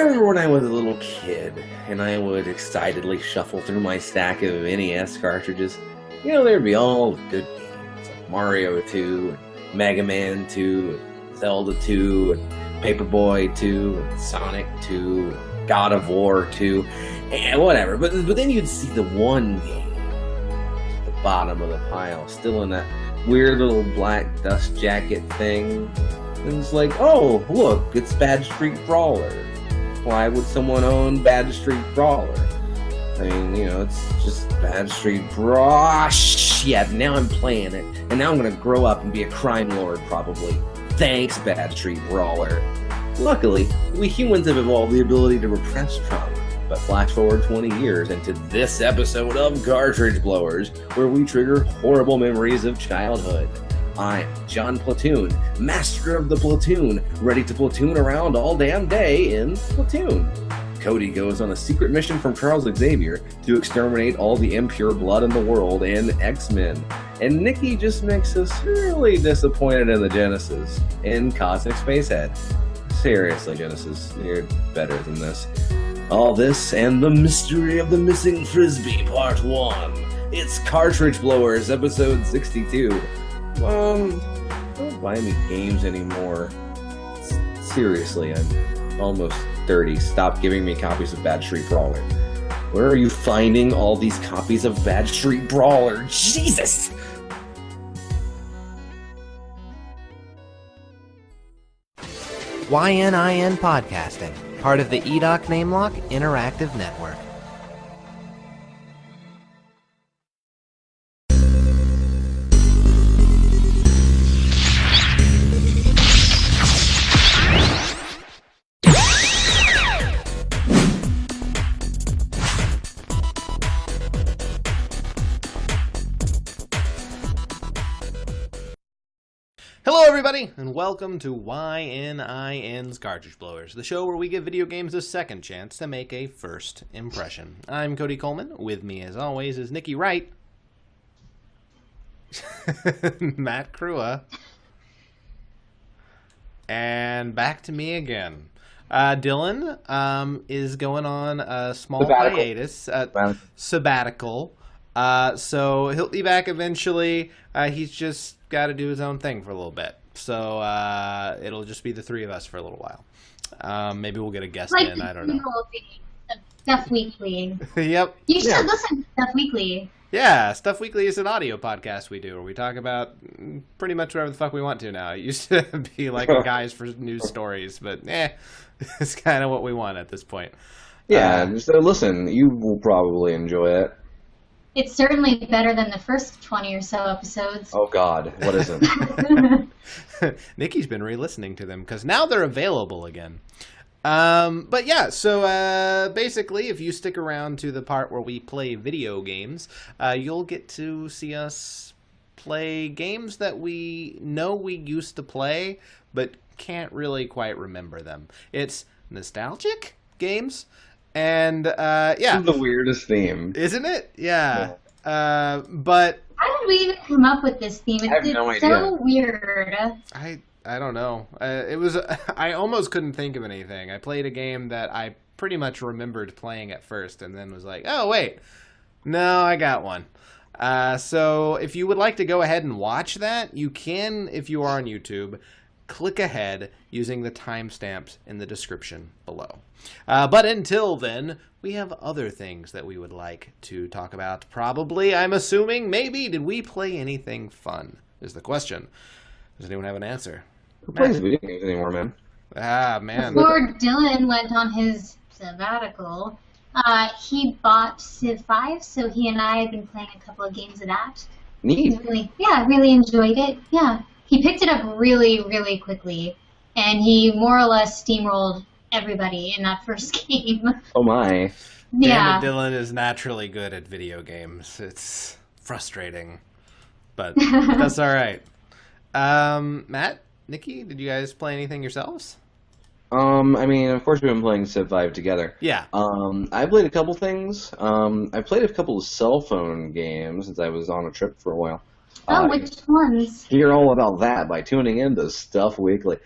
remember when I was a little kid, and I would excitedly shuffle through my stack of NES cartridges. You know, there'd be all the good games, like Mario 2, and Mega Man 2, and Zelda 2, and Paperboy 2, and Sonic 2, and God of War 2, and whatever. But then you'd see the one game at the bottom of the pile, still in that weird little black dust jacket thing. And it's like, oh, look, it's Bad Street Brawler. Why would someone own Bad Street Brawler? I mean, you know, it's just Bad Street Brawler. Shit, now I'm playing it. And now I'm going to grow up and be a crime lord, probably. Thanks, Bad Street Brawler. Luckily, we humans have evolved the ability to repress trauma. But flash forward 20 years into this episode of Cartridge Blowers, where we trigger horrible memories of childhood. I'm John Platoon, master of the platoon, ready to platoon around all damn day in Platoon. Cody goes on a secret mission from Charles Xavier to exterminate all the impure blood in the world in X-Men. And Nikki just makes us really disappointed in the Genesis in Cosmic Spacehead. Seriously, Genesis, you're better than this. All this and the mystery of the missing frisbee, part 1. It's Cartridge Blowers, episode 62. Don't buy me games anymore. Seriously, I'm almost 30. Stop giving me copies of Bad Street Brawler. Where are you finding all these copies of Bad Street Brawler? Jesus! YNIN Podcasting, part of the EDOC NameLock Interactive Network. Hello everybody, and welcome to YNIN's Cartridge Blowers, the show where we give video games a second chance to make a first impression. I'm Cody Coleman. With me, as always, is Nikki Wright, Matt Crua, and back to me again. Dylan is going on a small hiatus, sabbatical, so he'll be back eventually. He's just got to do his own thing for a little bit, so it'll just be the three of us for a little while. Maybe we'll get a guest in. I don't know. Stuff Weekly. Yep. You should listen to Stuff Weekly. Yeah, Stuff Weekly is an audio podcast we do where we talk about pretty much whatever the fuck we want to now. It used to be like a guys for news stories, but it's kind of what we want at this point. Yeah, so listen, you will probably enjoy it. It's certainly better than the first 20 or so episodes. Oh God, what is it? Nikki's been re-listening to them because now they're available again. But yeah, so basically, if you stick around to the part where we play video games, you'll get to see us play games that we know we used to play, but can't really quite remember them. It's nostalgic games. And yeah, this is the weirdest theme, isn't it? Yeah. But how did we even come up with this theme? I have no idea. So weird. I don't know. It was I almost couldn't think of anything. I played a game that I pretty much remembered playing at first, and then was like, oh wait, no, I got one. So if you would like to go ahead and watch that, you can if you are on YouTube. Click ahead using the timestamps in the description below. But until then, we have other things that we would like to talk about. Probably, I'm assuming, maybe. Did we play anything fun? Is the question. Does anyone have an answer? Who plays video games anymore, man? Ah, man. Before Dylan went on his sabbatical, he bought Civ 5, so he and I have been playing a couple of games of that. Neat. Really enjoyed it. Yeah. He picked it up really, really quickly, and he more or less steamrolled everybody in that first game. Oh my. Yeah. Damn it, Dylan is naturally good at video games. It's frustrating, but that's all right. Matt, Nikki, did you guys play anything yourselves? I mean, of course we've been playing Civ 5 together. Yeah. I played a couple things. I played a couple of cell phone games since I was on a trip for a while. Which ones? Hear all about that by tuning in to Stuff Weekly.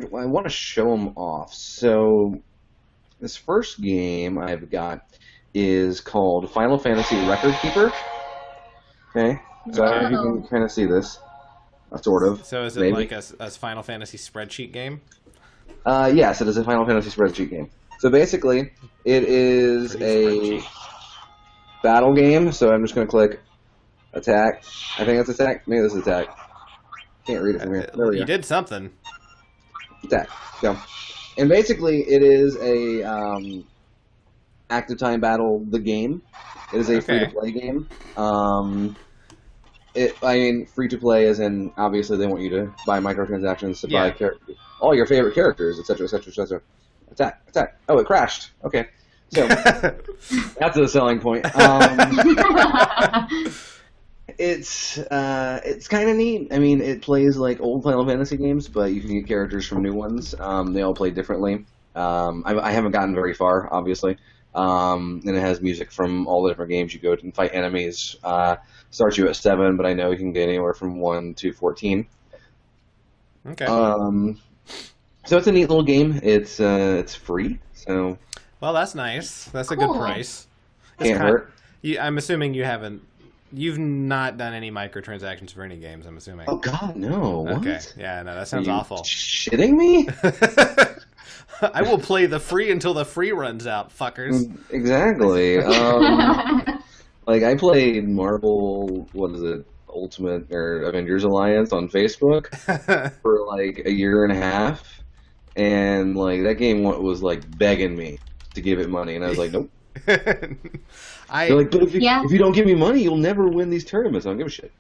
I want to show them off. So this first game I've got is called Final Fantasy Record Keeper. Okay, so I don't know if you can kind of see this, sort of. So is it maybe. like a Final Fantasy spreadsheet game? Yes, it is a Final Fantasy spreadsheet game. So basically, it is a battle game. So I'm just going to click attack. I think that's attack. Maybe this is attack. Can't read it from here. There we go. You did something. Attack. Go. And basically, it is a active time battle. The game. It is a free to play game. Free to play as in obviously they want you to buy microtransactions to buy all your favorite characters, etc., etc., etc. Attack. Oh, it crashed. Okay. So that's a selling point. It's kind of neat. I mean, it plays like old Final Fantasy games, but you can get characters from new ones. They all play differently. I haven't gotten very far, obviously. And it has music from all the different games you go and fight enemies. Starts you at 7, but I know you can get anywhere from 1 to 14. Okay. So it's a neat little game. It's free. So. Well, that's nice. That's a good price. Can't hurt. I'm assuming you've not done any microtransactions for any games, I'm assuming. Oh, God, no. What? Okay. Yeah, no, that sounds awful. Shitting me? I will play the free until the free runs out, fuckers. Exactly. I played Marvel, Ultimate or Avengers Alliance on Facebook for like a year and a half. And like that game was like begging me to give it money. And I was like, nope. They're like, but if you don't give me money, you'll never win these tournaments. I don't give a shit.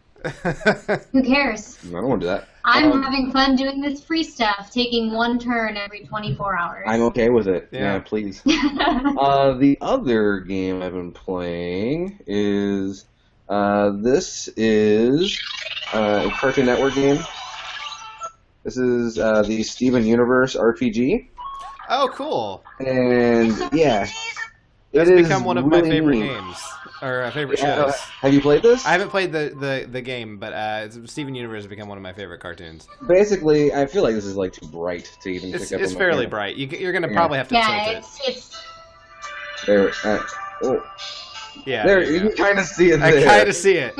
Who cares? I don't want to do that. I'm having fun doing this free stuff, taking one turn every 24 hours. I'm okay with it. Yeah, please. The other game I've been playing is this is a Cartoon Network game. This is the Steven Universe RPG. Oh, cool. And yeah. It's become one of my favorite games. Or favorite shows. Have you played this? I haven't played the game, but Steven Universe has become one of my favorite cartoons. Basically, I feel like this is like too bright to even pick up. It's fairly bright. You're going to probably have to tilt it. There. Yeah. There, you can kind of see it there. I kind of see it.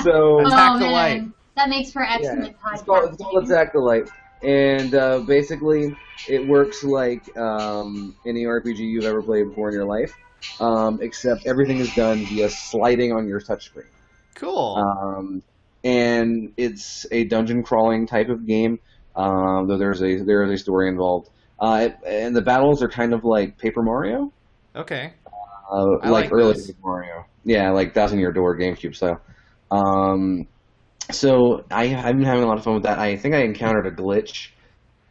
So attack the light. That makes for excellent podcast. It's called Attack the Light. And basically, it works like any RPG you've ever played before in your life, except everything is done via sliding on your touchscreen. Cool. And it's a dungeon crawling type of game, though there is a story involved. And the battles are kind of like Paper Mario. Okay. Like early Paper Mario. Yeah, like Thousand Year Door GameCube style. So I've been having a lot of fun with that. I think I encountered a glitch,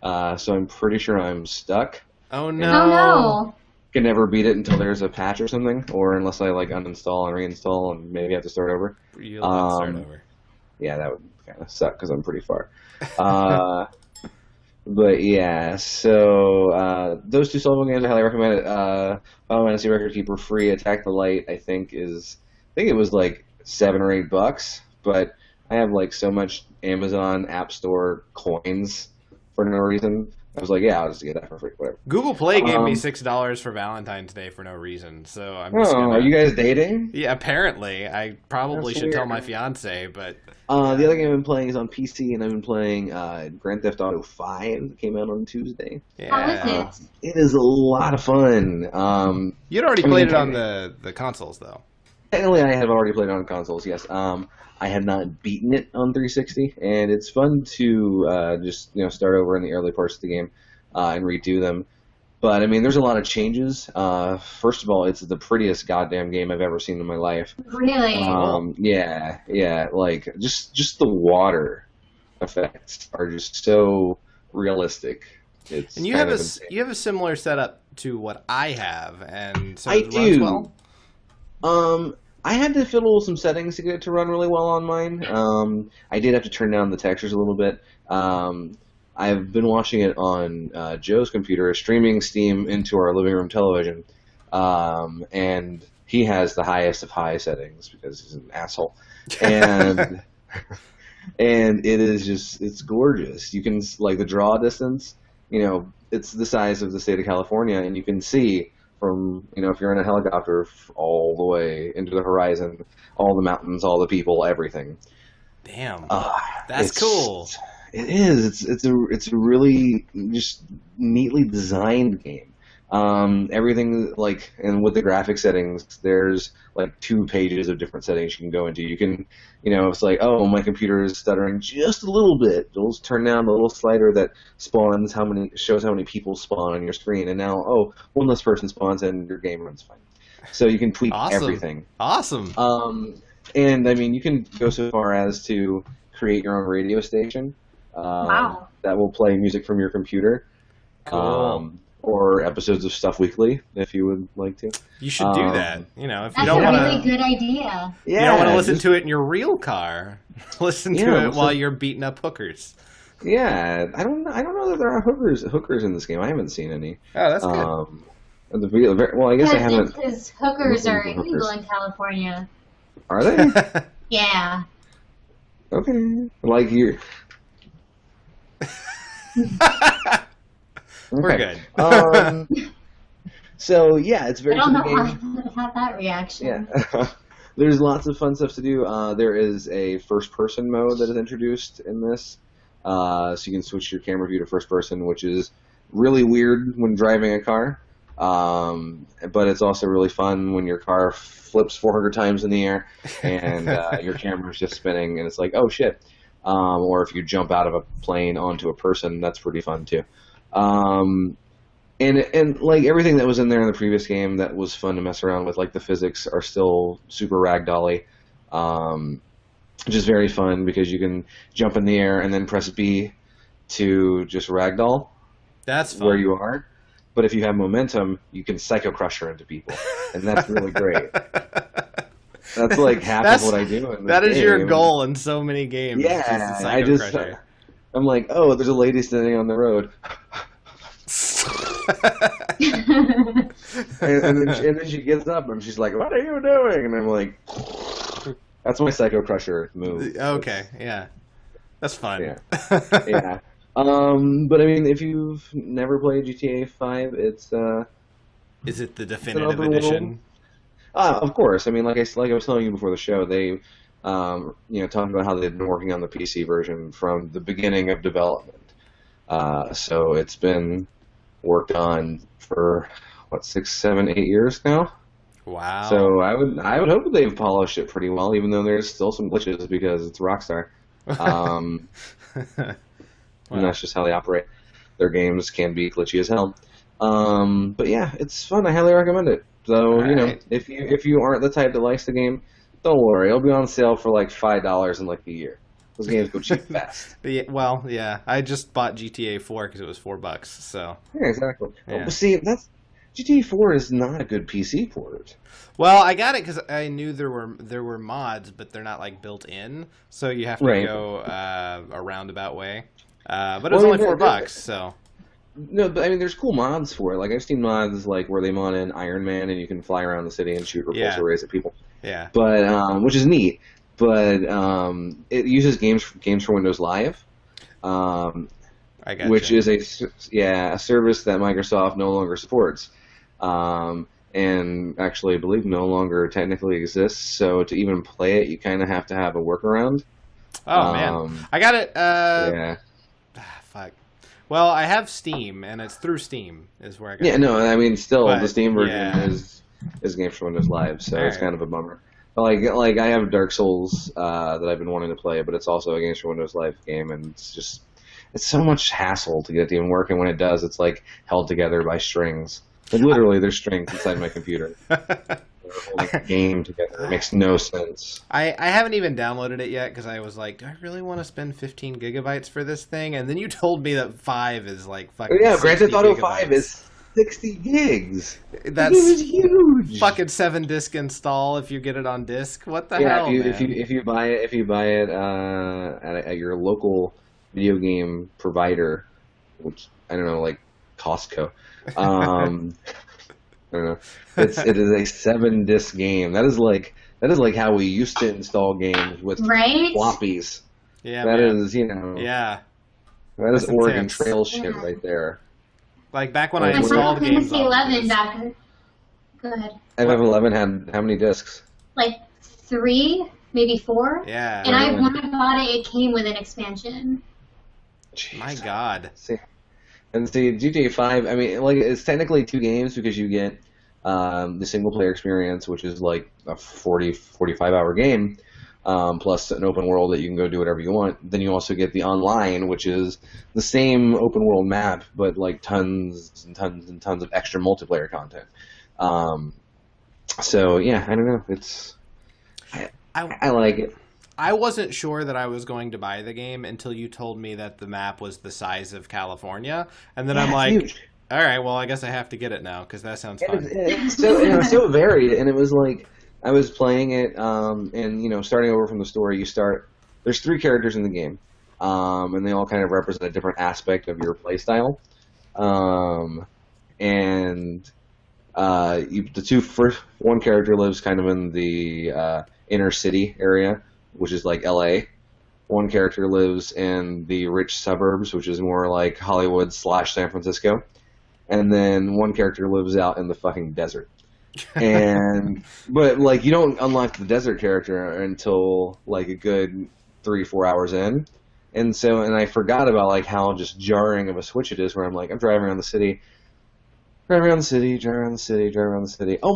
so I'm pretty sure I'm stuck. Oh no! Oh no! Can never beat it until there's a patch or something, or unless I like uninstall and reinstall and maybe have to start over. You'll have to start over. Yeah, that would kind of suck because I'm pretty far. But yeah, so those two solo games I highly recommend it. Final Fantasy Record Keeper free. Attack the Light I think it was like $7 or $8, but I have like so much Amazon App Store coins for no reason. I was like, yeah, I'll just get that for free. Whatever. Google Play gave me $6 for Valentine's Day for no reason, so I'm just are you guys dating? Yeah, apparently. I probably should tell my fiance, but the other game I've been playing is on PC, and I've been playing Grand Theft Auto 5. That came out on Tuesday. Yeah. How is it? It is a lot of fun. You'd already played it on the consoles, though. Technically, I have already played it on consoles, yes. I have not beaten it on 360, and it's fun to just start over in the early parts of the game and redo them. But I mean, there's a lot of changes. First of all, it's the prettiest goddamn game I've ever seen in my life. Really? Yeah. Like just the water effects are just so realistic. And you have a similar setup to what I have, and so I it runs well. I had to fiddle with some settings to get it to run really well on mine. I did have to turn down the textures a little bit. I've been watching it on Joe's computer, streaming Steam into our living room television, and he has the highest of high settings because he's an asshole. And and it is it's gorgeous. You can like the draw distance it's the size of the state of California, and you can see from, if you're in a helicopter all the way into the horizon, all the mountains, all the people, everything. Damn, that's cool. It is. It's a really just neatly designed game. Everything and with the graphic settings, there's 2 pages of different settings you can go into. You can, it's like, oh, my computer is stuttering just a little bit. You'll just turn down the little slider that shows how many people spawn on your screen, and now, one less person spawns and your game runs fine. So you can tweak everything. Awesome. And I mean, you can go so far as to create your own radio station. Wow. That will play music from your computer. Cool. Or episodes of Stuff Weekly, if you would like to. You should do that. If you that's don't a want really good idea. You don't want to listen to it in your real car. Listen to it while you're beating up hookers. Yeah, I don't know that there are hookers in this game. I haven't seen any. Oh, that's good. Well, I guess I haven't. Because hookers are illegal in California. Are they? Yeah. Okay. Like you. We're good. So yeah, it's very. I don't know why I had that reaction. Yeah. There's lots of fun stuff to do. There is a first-person mode that is introduced in this, so you can switch your camera view to first-person, which is really weird when driving a car. But it's also really fun when your car flips 400 times in the air and your camera's just spinning, and it's like, oh shit. Or if you jump out of a plane onto a person, that's pretty fun too. And like everything that was in there in the previous game that was fun to mess around with, like the physics are still super ragdolly, which is very fun because you can jump in the air and then press B to just ragdoll. That's fun. Where you are. But if you have momentum, you can Psycho Crusher into people, and that's really great. That's like half of what I do in this That is game. your goal in so many games. Yeah, Crusher. I'm like, oh, there's a lady standing on the road. and then she gets up and she's like, what are you doing? And I'm like, that's my Psycho Crusher move. Okay, yeah. That's fun. Yeah. Yeah. But I mean, if you've never played GTA 5, it's is it the definitive edition? Of course. I mean, like I was telling you before the show, they talked about how they've been working on the PC version from the beginning of development. So it's been worked on for 6, 7, 8 years now. Wow. So I would hope that they've polished it pretty well, even though there's still some glitches because it's Rockstar. And that's just how they operate. Their games can be glitchy as hell. But yeah, it's fun. I highly recommend it. So if you aren't the type that likes the game, don't worry. It'll be on sale for like $5 in like a year. Those games go cheap fast. Well, yeah. I just bought GTA 4 because it was $4. So yeah, exactly. Yeah. See, GTA 4 is not a good PC port. Well, I got it because I knew there were mods, but they're not like built in, so you have to go a roundabout way. But it was only $4, so. No, but I mean, there's cool mods for it. Like I've seen mods like where they mod in Iron Man and you can fly around the city and shoot repulsor rays at people. Yeah. But which is neat. But it uses games for Windows Live. Which is a service that Microsoft no longer supports. And actually, I believe no longer technically exists. So to even play it, you kind of have to have a workaround. Oh man, I got it. Yeah. Fuck. Well, I have Steam, and it's through Steam is where I got it. Yeah, no, I mean, still, the Steam version is games for Windows Live, so it's kind of a bummer. But like I have Dark Souls that I've been wanting to play, but it's also a games for Windows Live game, and it's so much hassle to get it to even work, and when it does, it's like held together by strings. Like literally, there's strings inside my computer. Holding a game together. It makes no sense. I haven't even downloaded it yet because I was like, do I really want to spend 15 gigabytes for this thing? And then you told me that 5 is like fucking. Yeah, Grand Theft Auto 5 is 60 gigs. That's huge. Fucking 7-disc install if you get it on disc. What the hell? If you buy it at your local video game provider, which I don't know, like Costco. I don't know. It is a 7-disc game. That is like how we used to install games with floppies. Yeah, that is Yeah. That is Oregon Trail shit right there. Like back when Oh, I My installed Final games Fantasy on 11 this. back. Go ahead. FF11 had how many discs? Like 3, maybe 4. Yeah. And when I bought it, it came with an expansion. Jeez. My God. See, GTA 5. I mean, like it's technically 2 games because you get the single player experience, which is like a 45 hour game, plus an open world that you can go do whatever you want. Then you also get the online, which is the same open world map, but like tons and tons and tons of extra multiplayer content. So yeah, I don't know. I like it. I wasn't sure that I was going to buy the game until you told me that the map was the size of California, and then I'm it's like, huge. all right, well, I guess I have to get it now because that sounds fun. It was so varied, and it was like I was playing it, and starting over from the story, there's 3 characters in the game, and they all kind of represent a different aspect of your playstyle, and one character lives kind of in the inner city area, which is like LA. One character lives in the rich suburbs, which is more like Hollywood / San Francisco. And then one character lives out in the fucking desert. But like you don't unlock the desert character until like a good 3-4 hours in. And I forgot about like how just jarring of a switch it is where I'm like, I'm driving around the city. Oh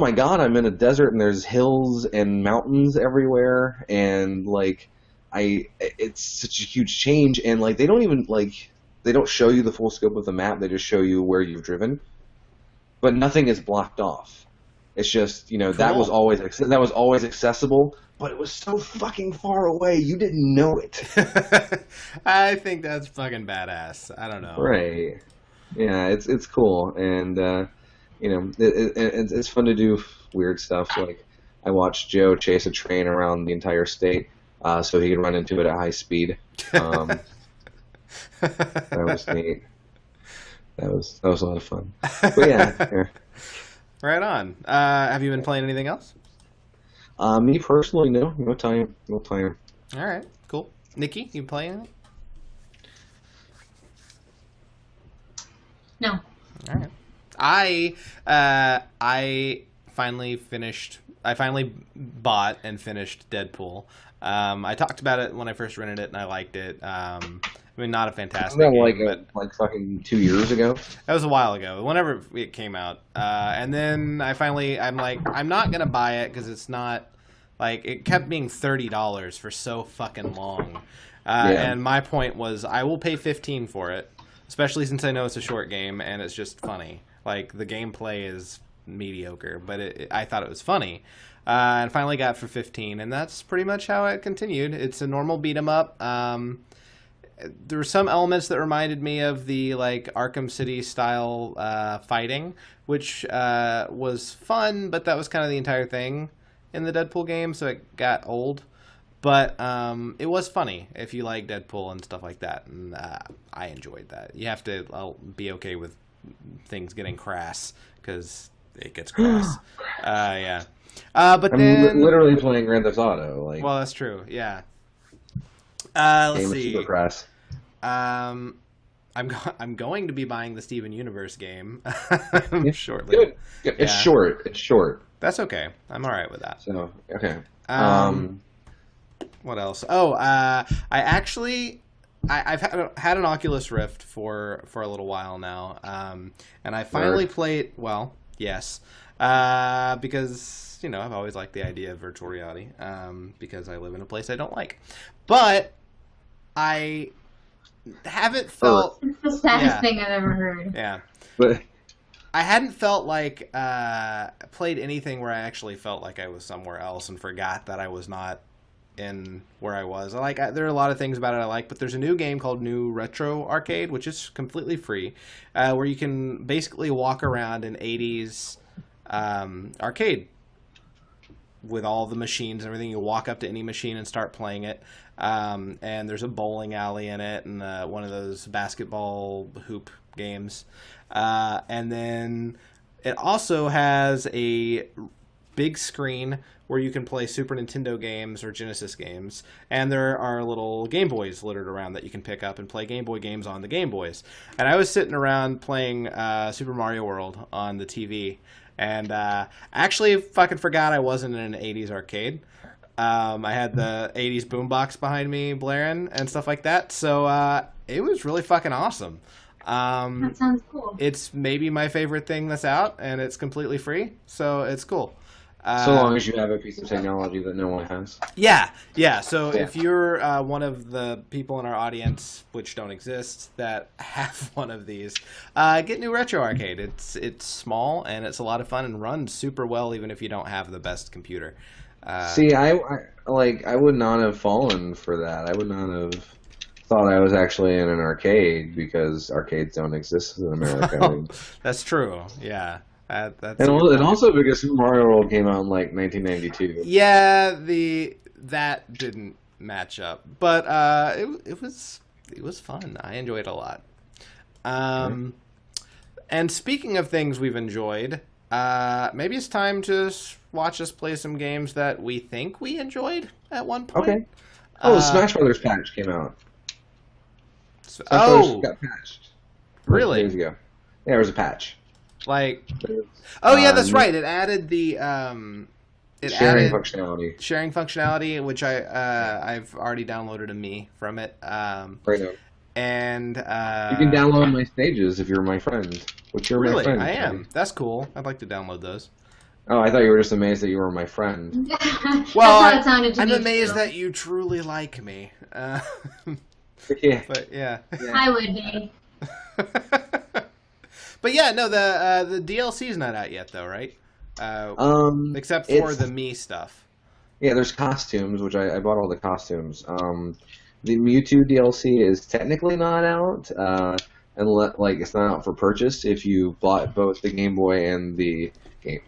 my god, I'm in a desert and there's hills and mountains everywhere, and like it's such a huge change, and like they don't show you the full scope of the map, they just show you where you've driven. But nothing is blocked off. It's just, Cool. that was always accessible, but it was so fucking far away, you didn't know it. I think that's fucking badass. I don't know. Right. Yeah, it's cool, and it's fun to do weird stuff. Like I watched Joe chase a train around the entire state, so he could run into it at high speed. That was neat. That was a lot of fun. But yeah. Right on. Have you been playing anything else? Me personally, no time. All right, cool. Nikki, you playing anything? No. All right. I finally bought and finished Deadpool. I talked about it when I first rented it, and I liked it. I mean, not a fantastic game, but like fucking 2 years ago. that was a while ago. Whenever it came out, and then I'm like, I'm not gonna buy it because it's not like it kept being $30 for so fucking long. And my point was, I will pay $15 for it. Especially since I know it's a short game and it's just funny. Like, the gameplay is mediocre, but I thought it was funny. And finally got it for $15, and that's pretty much how it continued. It's a normal beat-em-up. There were some elements that reminded me of the, like, Arkham City-style fighting, which was fun, but that was kind of the entire thing in the Deadpool game, so it got old. But it was funny if you like Deadpool and stuff like that, and I enjoyed that. You have to be okay with things getting crass, because it gets crass. Yeah. But then literally playing Grand Theft Auto. Like, well, that's true. Yeah. Let's see. Super crass. I'm going to be buying the Steven Universe game shortly. Good. It's short. It's short. That's okay. I'm all right with that. So okay. What else? Oh, I've had an Oculus Rift for a little while now, and I finally played. Well, yes, because I've always liked the idea of virtual reality, because I live in a place I don't like, but I haven't felt. It's the saddest thing I've ever heard. Yeah, but I hadn't felt like played anything where I actually felt like I was somewhere else and forgot that I was not in where I was. There are a lot of things about it I like, but there's a new game called New Retro Arcade, which is completely free, where you can basically walk around an 80s arcade with all the machines and everything. You walk up to any machine and start playing it, and there's a bowling alley in it and one of those basketball hoop games, and then it also has a big screen where you can play Super Nintendo games or Genesis games, and there are little Game Boys littered around that you can pick up and play Game Boy games on the Game Boys. And I was sitting around playing Super Mario World on the TV, and actually fucking forgot I wasn't in an 80s arcade. I had the 80s boombox behind me blaring and stuff like that, so it was really fucking awesome. That sounds cool. It's maybe my favorite thing that's out, and it's completely free, so it's cool. So long as you have a piece of technology that no one has. Yeah. So if you're one of the people in our audience, which don't exist, that have one of these, get New Retro Arcade. It's small, and it's a lot of fun, and runs super well even if you don't have the best computer. See, I would not have fallen for that. I would not have thought I was actually in an arcade, because arcades don't exist in America. That's true. Yeah. That's and also because Super Mario World came out in like 1992. Yeah, that didn't match up, but it was fun. I enjoyed it a lot. And speaking of things we've enjoyed, maybe it's time to watch us play some games that we think we enjoyed at one point. Okay. The Smash Brothers patch came out. Smash Brothers got patched. Really? Years ago. Yeah, there was a patch. Yeah, that's right. It added the sharing functionality, which I've already downloaded a me from it. Right now. And you can download my stages if you're my friend. Which you're my friend. I am. That's cool. I'd like to download those. Oh, I thought you were just amazed that you were my friend. Well, that's how it sounded to I'm me amazed too. that you truly like me. Yeah. But yeah. I would be. But yeah, no, the DLC's not out yet though, right? Except for the me stuff. Yeah, there's costumes, which I bought all the costumes. The Mewtwo DLC is technically not out, and it's not out for purchase if you bought both the Game Boy and the Game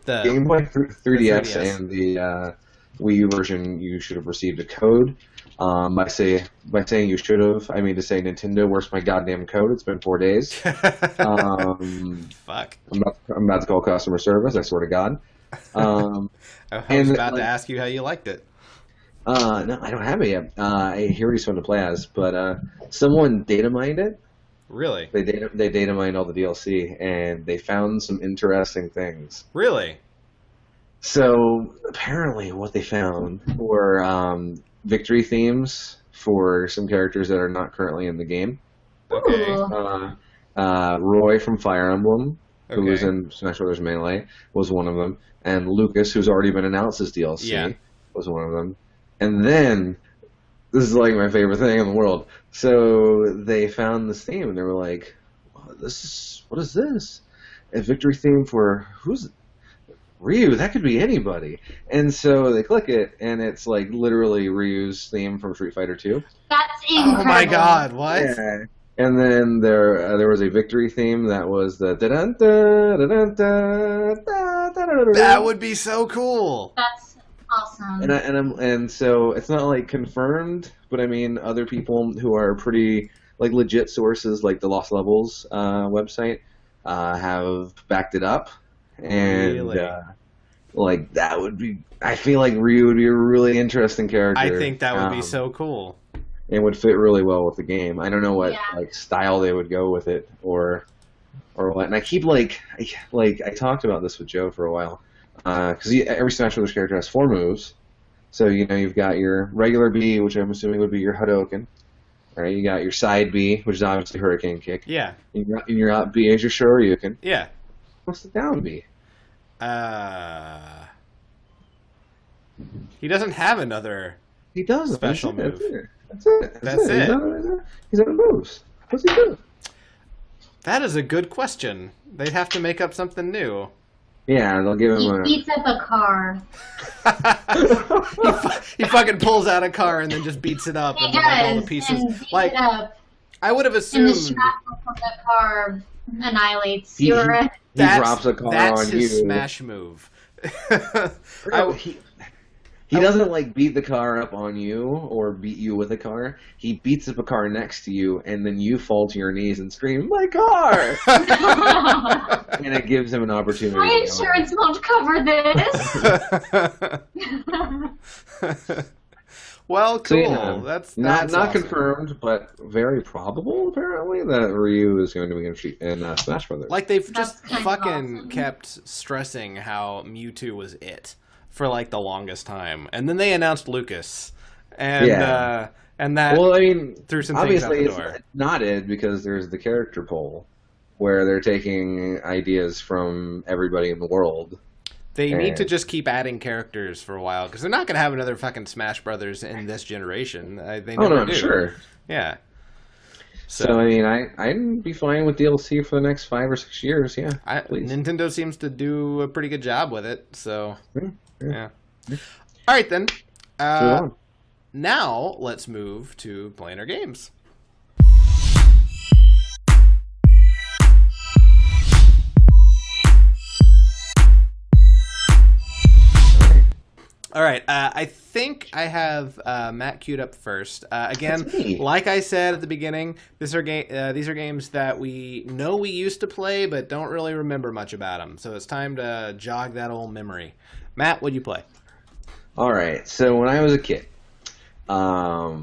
Boy 3DS and the Wii U version. You should have received a code. By saying you should have, I mean to say Nintendo, where's my goddamn code? It's been 4 days. Fuck. I'm about to call customer service, I swear to God. I was about to ask you how you liked it. No, I don't have it yet. I hear he's fun to play as, but someone data mined it. Really? They data mined all the DLC, and they found some interesting things. Really? So apparently, what they found were victory themes for some characters that are not currently in the game. Okay. Roy from Fire Emblem, who was in Smash Bros. Melee, was one of them, and Lucas, who's already been announced as DLC, was one of them. And then, this is like my favorite thing in the world. So they found this theme, and they were like, what is this? A victory theme for who's Ryu? That could be anybody. And so they click it, and it's like literally Ryu's theme from Street Fighter 2. That's incredible. Oh my god, what? Yeah. And then there was a victory theme that was the That would be so cool. That's awesome. And so it's not like confirmed, but I mean other people who are pretty like legit sources, like the Lost Levels website, have backed it up, and really? Like that would be. I feel like Ryu would be a really interesting character. I think that would be so cool. It would fit really well with the game. I don't know what like style they would go with it or what. And I keep I talked about this with Joe for a while. Because every Smash Bros. Character has 4 moves. So, you've got your regular B, which I'm assuming would be your Hadouken. Right? You got your side B, which is obviously Hurricane Kick. Yeah. And your up B is your Shoryuken. Yeah. What's the down B? He doesn't have another special move. That's it. He's out of moves. What's he do? That is a good question. They'd have to make up something new. Yeah, they'll give him He beats up a car. he fucking pulls out a car and then just beats it up and all the pieces. Like, I would have assumed. And the shrapnel from the car annihilates he drops a car that's on his you. smash move. He doesn't like beat the car up on you or beat you with a car. He beats up a car next to you, and then you fall to your knees and scream, "My car!" and it gives him an opportunity. My insurance won't cover this. Well, cool. So, yeah, that's not awesome. confirmed, but very probable apparently that Ryu is going to be in Smash Brothers. Like they've That's just kind of fucking awesome. kept stressing how Mewtwo was it for like the longest time, and then they announced Lucas, and that well, I mean, threw some things out obviously the door. it's not it because there's the character poll where they're taking ideas from everybody in the world. They need to just keep adding characters for a while because they're not going to have another fucking Smash Brothers in this generation. They never I'm do. sure. Yeah. So I mean, I'd be fine with DLC for the next 5 or 6 years. Yeah, please. Nintendo seems to do a pretty good job with it. So Yeah. All right then. Move on. Now let's move to playing our games. All right, I think I have Matt queued up first. Again, That's me. like I said at the beginning, these are games that we know we used to play, but don't really remember much about them. So it's time to jog that old memory. Matt, what'd you play? All right. So when I was a kid, I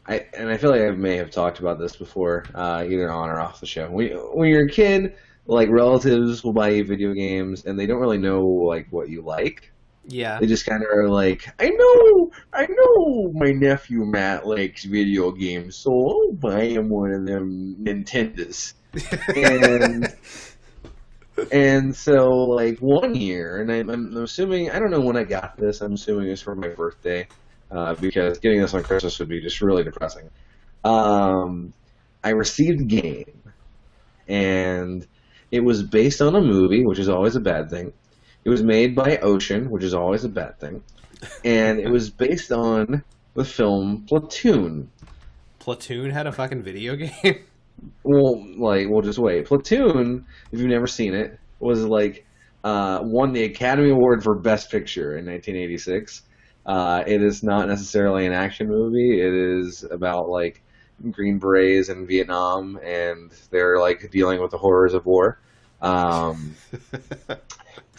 feel like I may have talked about this before, either on or off the show. When you're a kid, like relatives will buy you video games, and they don't really know like what you like. Yeah. They just kind of are like, I know my nephew Matt likes video games, so I'll buy him one of them Nintendos. And so, like, one year, and I'm assuming, I don't know when I got this, I'm assuming it's for my birthday, because getting this on Christmas would be just really depressing. I received a game, and it was based on a movie, which is always a bad thing. It was made by Ocean, which is always a bad thing. And it was based on the film Platoon. Platoon had a fucking video game? We'll just wait. Platoon, if you've never seen it, was like won the Academy Award for Best Picture in 1986. It is not necessarily an action movie. It is about like Green Berets in Vietnam, and they're like dealing with the horrors of war.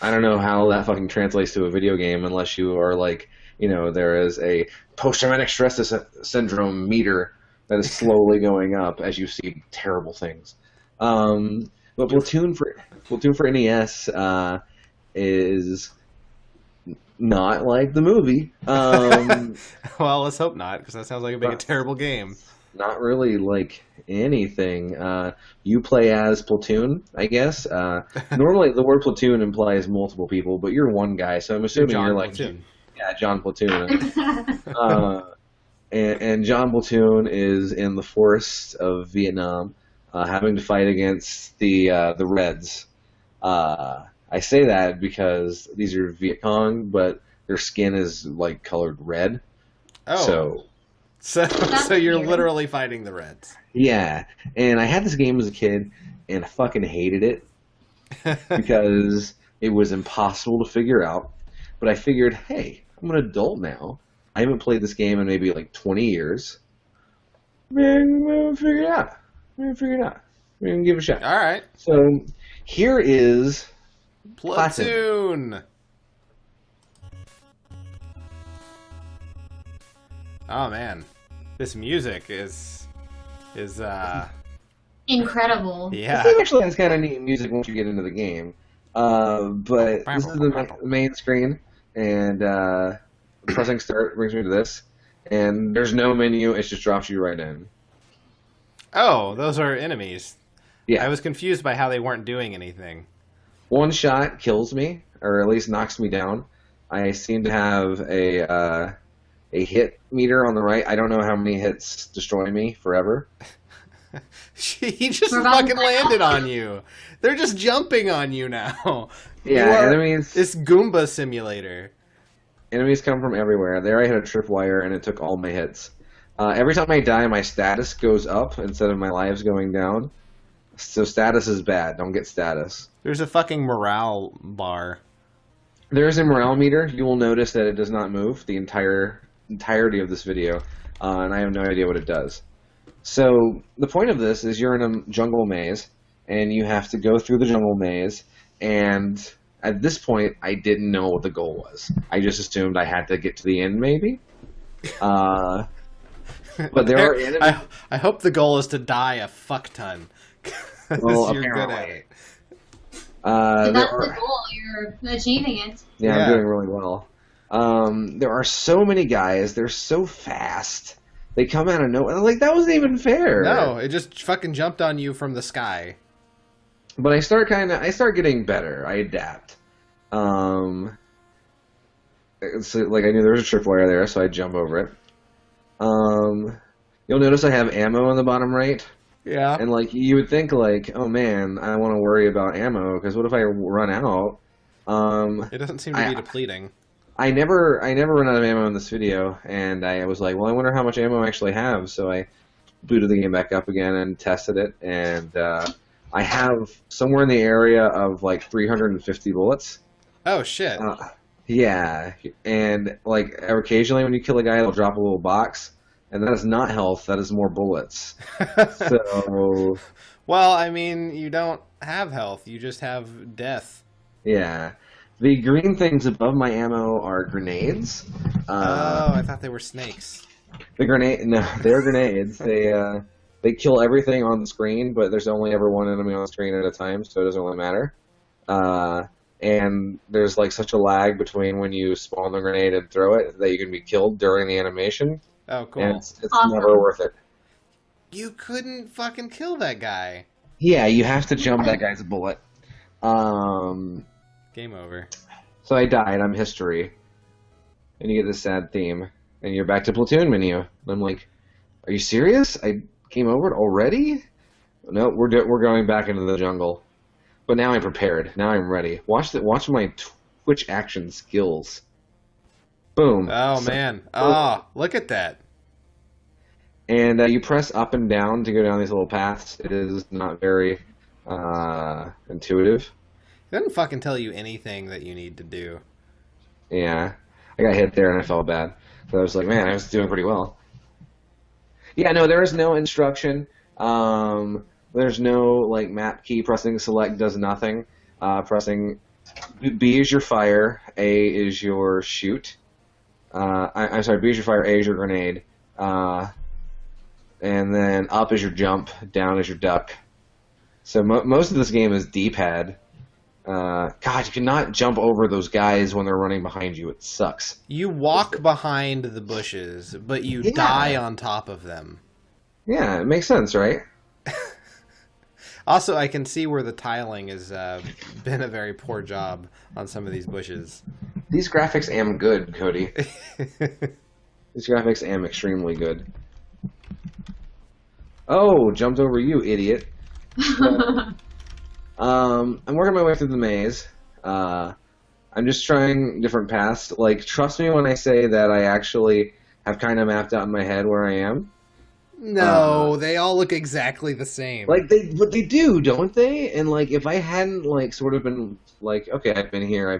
I don't know how that fucking translates to a video game unless you are like, there is a post-traumatic stress syndrome meter that is slowly going up as you see terrible things. But Platoon for NES is not like the movie. Well, let's hope not, because that sounds like a terrible game. Not really like anything. You play as Platoon, I guess. Normally, the word platoon implies multiple people, but you're one guy, so I'm assuming you're like Platoon. Yeah, John Platoon. And John Platoon is in the forests of Vietnam, having to fight against the Reds. I say that because these are Viet Cong, but their skin is like colored red. Oh. So you're literally fighting the Reds. Yeah, and I had this game as a kid, and I fucking hated it because it was impossible to figure out. But I figured, hey, I'm an adult now. I haven't played this game in maybe like 20 years. Man, I'm gonna figure it out. I'm gonna give it a shot. All right. So here is Platoon. Oh man, this music is incredible. Yeah. This actually has kind of neat music once you get into the game. But this is the main screen, and pressing start brings me to this. And there's no menu; it just drops you right in. Oh, those are enemies. Yeah. I was confused by how they weren't doing anything. One shot kills me, or at least knocks me down. I seem to have a hit meter on the right. I don't know how many hits destroy me forever. He just fucking landed on you. They're just jumping on you now. Yeah, enemies. This Goomba simulator. Enemies come from everywhere. There I hit a tripwire and it took all my hits. Every time I die, my status goes up instead of my lives going down. So status is bad. Don't get status. There's a fucking morale bar. There is a morale meter. You will notice that it does not move the entirety of this video, and I have no idea what it does. So the point of this is you're in a jungle maze, and you have to go through the jungle maze. And at this point, I didn't know what the goal was. I just assumed I had to get to the end, maybe. But there are enemies. I hope the goal is to die a fuck ton. 'Cause Well, you're good at apparently. it. So that's the goal. You're achieving it. Yeah, Yeah. I'm doing really well. There are so many guys. They're so fast. They come out of nowhere. Like, that wasn't even fair. No, it just fucking jumped on you from the sky. But I start getting better. I adapt. So, like, I knew there was a tripwire there, so I jump over it. You'll notice I have ammo on the bottom right. Yeah. And, like, you would think, like, oh, man, I want to worry about ammo, because what if I run out? It doesn't seem to be depleting. I never run out of ammo in this video, and I was like, well, I wonder how much ammo I actually have, so I booted the game back up again and tested it, and I have somewhere in the area of, like, 350 bullets. Oh, shit. Yeah, and, like, occasionally when you kill a guy, it'll drop a little box, and that is not health, that is more bullets. So... Well, I mean, you don't have health, you just have death. Yeah. The green things above my ammo are grenades. I thought they were snakes. No, they're grenades. They kill everything on the screen, but there's only ever one enemy on the screen at a time, so it doesn't really matter. And there's like such a lag between when you spawn the grenade and throw it that you can be killed during the animation. Oh, cool. And it's Awesome. never worth it. You couldn't fucking kill that guy. Yeah, you have to jump that guy's bullet. Game over. So I died. I'm history. And you get this sad theme. And you're back to Platoon menu. And I'm like, are you serious? I came over already? No, we're going back into the jungle. But now I'm prepared. Now I'm ready. Watch my Twitch action skills. Boom. Oh, man. Oh, look at that. And you press up and down to go down these little paths. It is not very intuitive. It doesn't fucking tell you anything that you need to do. Yeah. I got hit there and I felt bad. So I was like, man, I was doing pretty well. Yeah, no, there is no instruction. There's no, like, map key. Pressing select does nothing. Pressing B is your fire, A is your shoot. I'm sorry, B is your fire, A is your grenade. And then up is your jump, down is your duck. So most of this game is D-pad. God, you cannot jump over those guys when they're running behind you. It sucks. You walk behind the bushes, but you die on top of them. Yeah, it makes sense, right? Also, I can see where the tiling has been a very poor job on some of these bushes. These graphics am good, Cody. These graphics am extremely good. Oh, jumped over you, idiot. I'm working my way through the maze. I'm just trying different paths. Like, trust me when I say that I actually have kind of mapped out in my head where I am. No, they all look exactly the same. Like, but they do, don't they? And, like, if I hadn't, like, sort of been, like, okay, I've been here,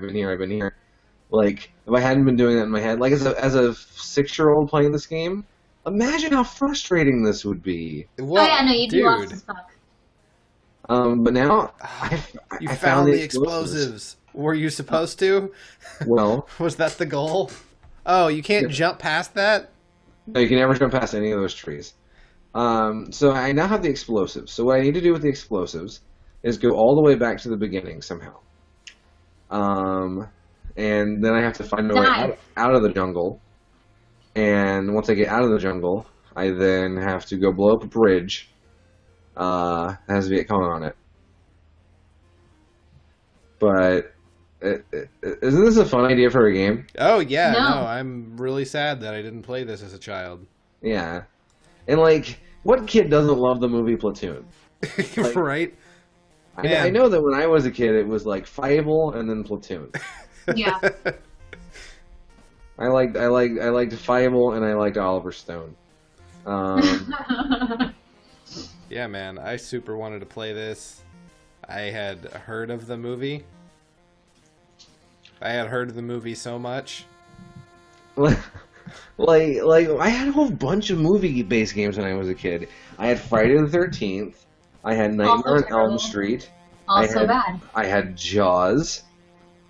like, if I hadn't been doing that in my head, like, as a 6-year-old playing this game, imagine how frustrating this would be. Well, oh yeah, no, you do lost as fuck. But now, you I found the explosives. Were you supposed to? Well, Was that the goal? Oh, you can't jump past that? no, you can never jump past any of those trees. So I now have the explosives. So what I need to do with the explosives is go all the way back to the beginning somehow. And then I have to find my way out of the jungle. And once I get out of the jungle, I then have to go blow up a bridge. That has a Viet Cong on it. But isn't this a fun idea for a game? Oh, yeah, No. no, I'm really sad that I didn't play this as a child. Yeah. And, like, what kid doesn't love the movie Platoon? Like, Right? I know that when I was a kid, it was like Fievel and then Platoon. Yeah. I liked Fievel and I liked Oliver Stone. Yeah, man, I super wanted to play this. I had heard of the movie. I had heard of the movie so much. like I had a whole bunch of movie-based games when I was a kid. I had Friday the 13th. I had Also Nightmare on terrible. Elm Street. Also bad. I had Jaws.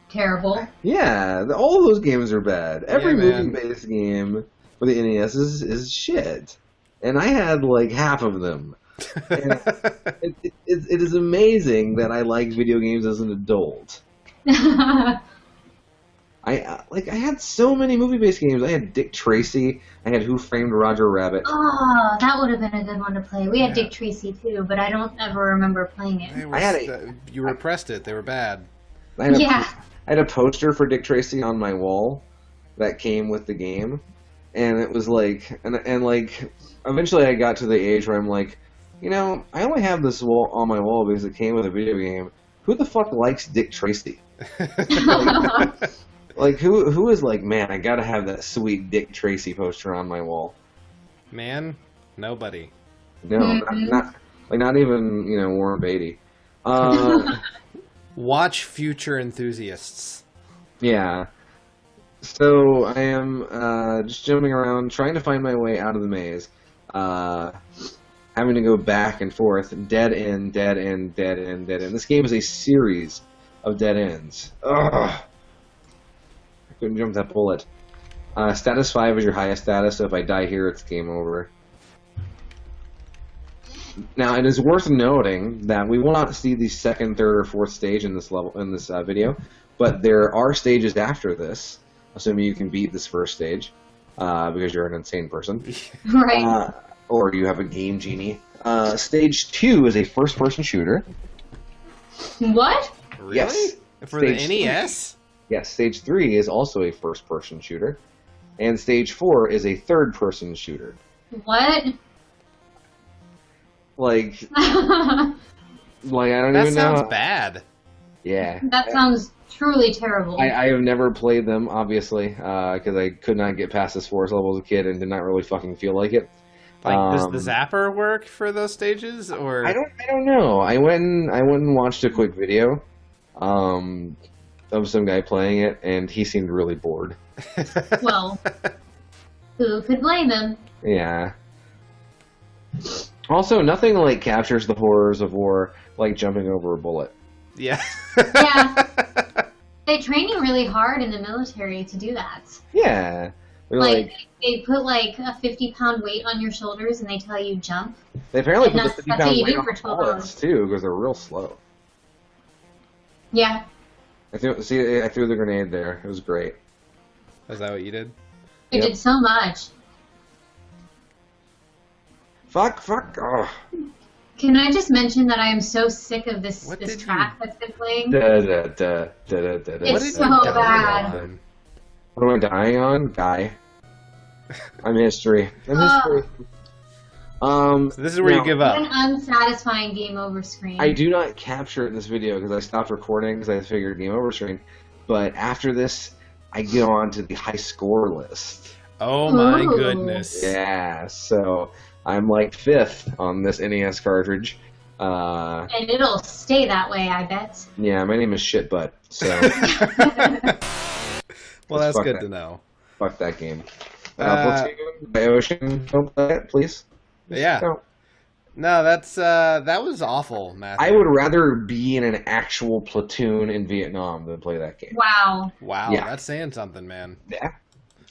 Terrible. Yeah, all those games are bad. Every Yeah, man. movie-based game for the NES is shit. And I had like half of them. And it is amazing that I like video games as an adult. I had so many movie-based games. I had Dick Tracy. I had Who Framed Roger Rabbit. Oh, that would have been a good one to play. We had Yeah. Dick Tracy too, but I don't ever remember playing it. They were you repressed it. They were bad. I had Yeah. I had a poster for Dick Tracy on my wall that came with the game, and it was like, and like, eventually I got to the age where I'm like, I only have this wall on my wall because it came with a video game. Who the fuck likes Dick Tracy? Like, who is like, man, I gotta have that sweet Dick Tracy poster on my wall. Man, nobody. No, Mhm. not even Warren Beatty. Watch future enthusiasts. Yeah. So I am just jumping around, trying to find my way out of the maze. Having to go back and forth, dead end, dead end, dead end, dead end. This game is a series of dead ends. Ugh. I couldn't jump that bullet. Status 5 is your highest status, so if I die here, it's game over. Now, it is worth noting that we will not see the second, third, or fourth stage in this level in this video, but there are stages after this, assuming you can beat this first stage, because you're an insane person, Right. or you have a game genie. Stage 2 is a first-person shooter. What? Really? Yes. For the Stage NES? Yes, Stage 3 is also a first-person shooter, and Stage 4 is a third-person shooter. What? Like I don't That even know. sounds bad. Yeah. That sounds truly terrible. I have never played them, obviously, because I could not get past this forest level as a kid and did not really fucking feel like it. Like, does the zapper work for those stages, or I don't know. I went and watched a quick video, of some guy playing it, and he seemed really bored. Well, who could blame him? Yeah. Also, nothing like captures the horrors of war like jumping over a bullet. Yeah. Yeah. They train you really hard in the military to do that. Yeah. They're Like, they put like a 50-pound weight on your shoulders and they tell you jump. they apparently and put the that's 50 what pound you weight do on for the 12 bullets hours. too, because they're real slow. Yeah. I threw the grenade there. It was great. Is that what you did? They Yep. did so much. Fuck. Oh. Can I just mention that I am so sick of this What this did track that's been playing? It's so you die bad. on? What am I dying on? Guy. I'm history. So this is where you now, give An up. unsatisfying game over screen. I do not capture it in this video because I stopped recording because I figured game over screen. But after this, I get on to the high score list. Oh my Ooh. goodness. Yeah, so I'm like 5th on this NES cartridge. And it'll stay that way, I bet. Yeah, my name is Shitbutt, so Well, that's Fuck good that. to know. fuck that game. Uh, By Ocean, don't play it, please. Yeah. No. No, that was awful, Matthew. I would rather be in an actual platoon in Vietnam than play that game. Wow. Wow, Yeah. that's saying something, man. Yeah.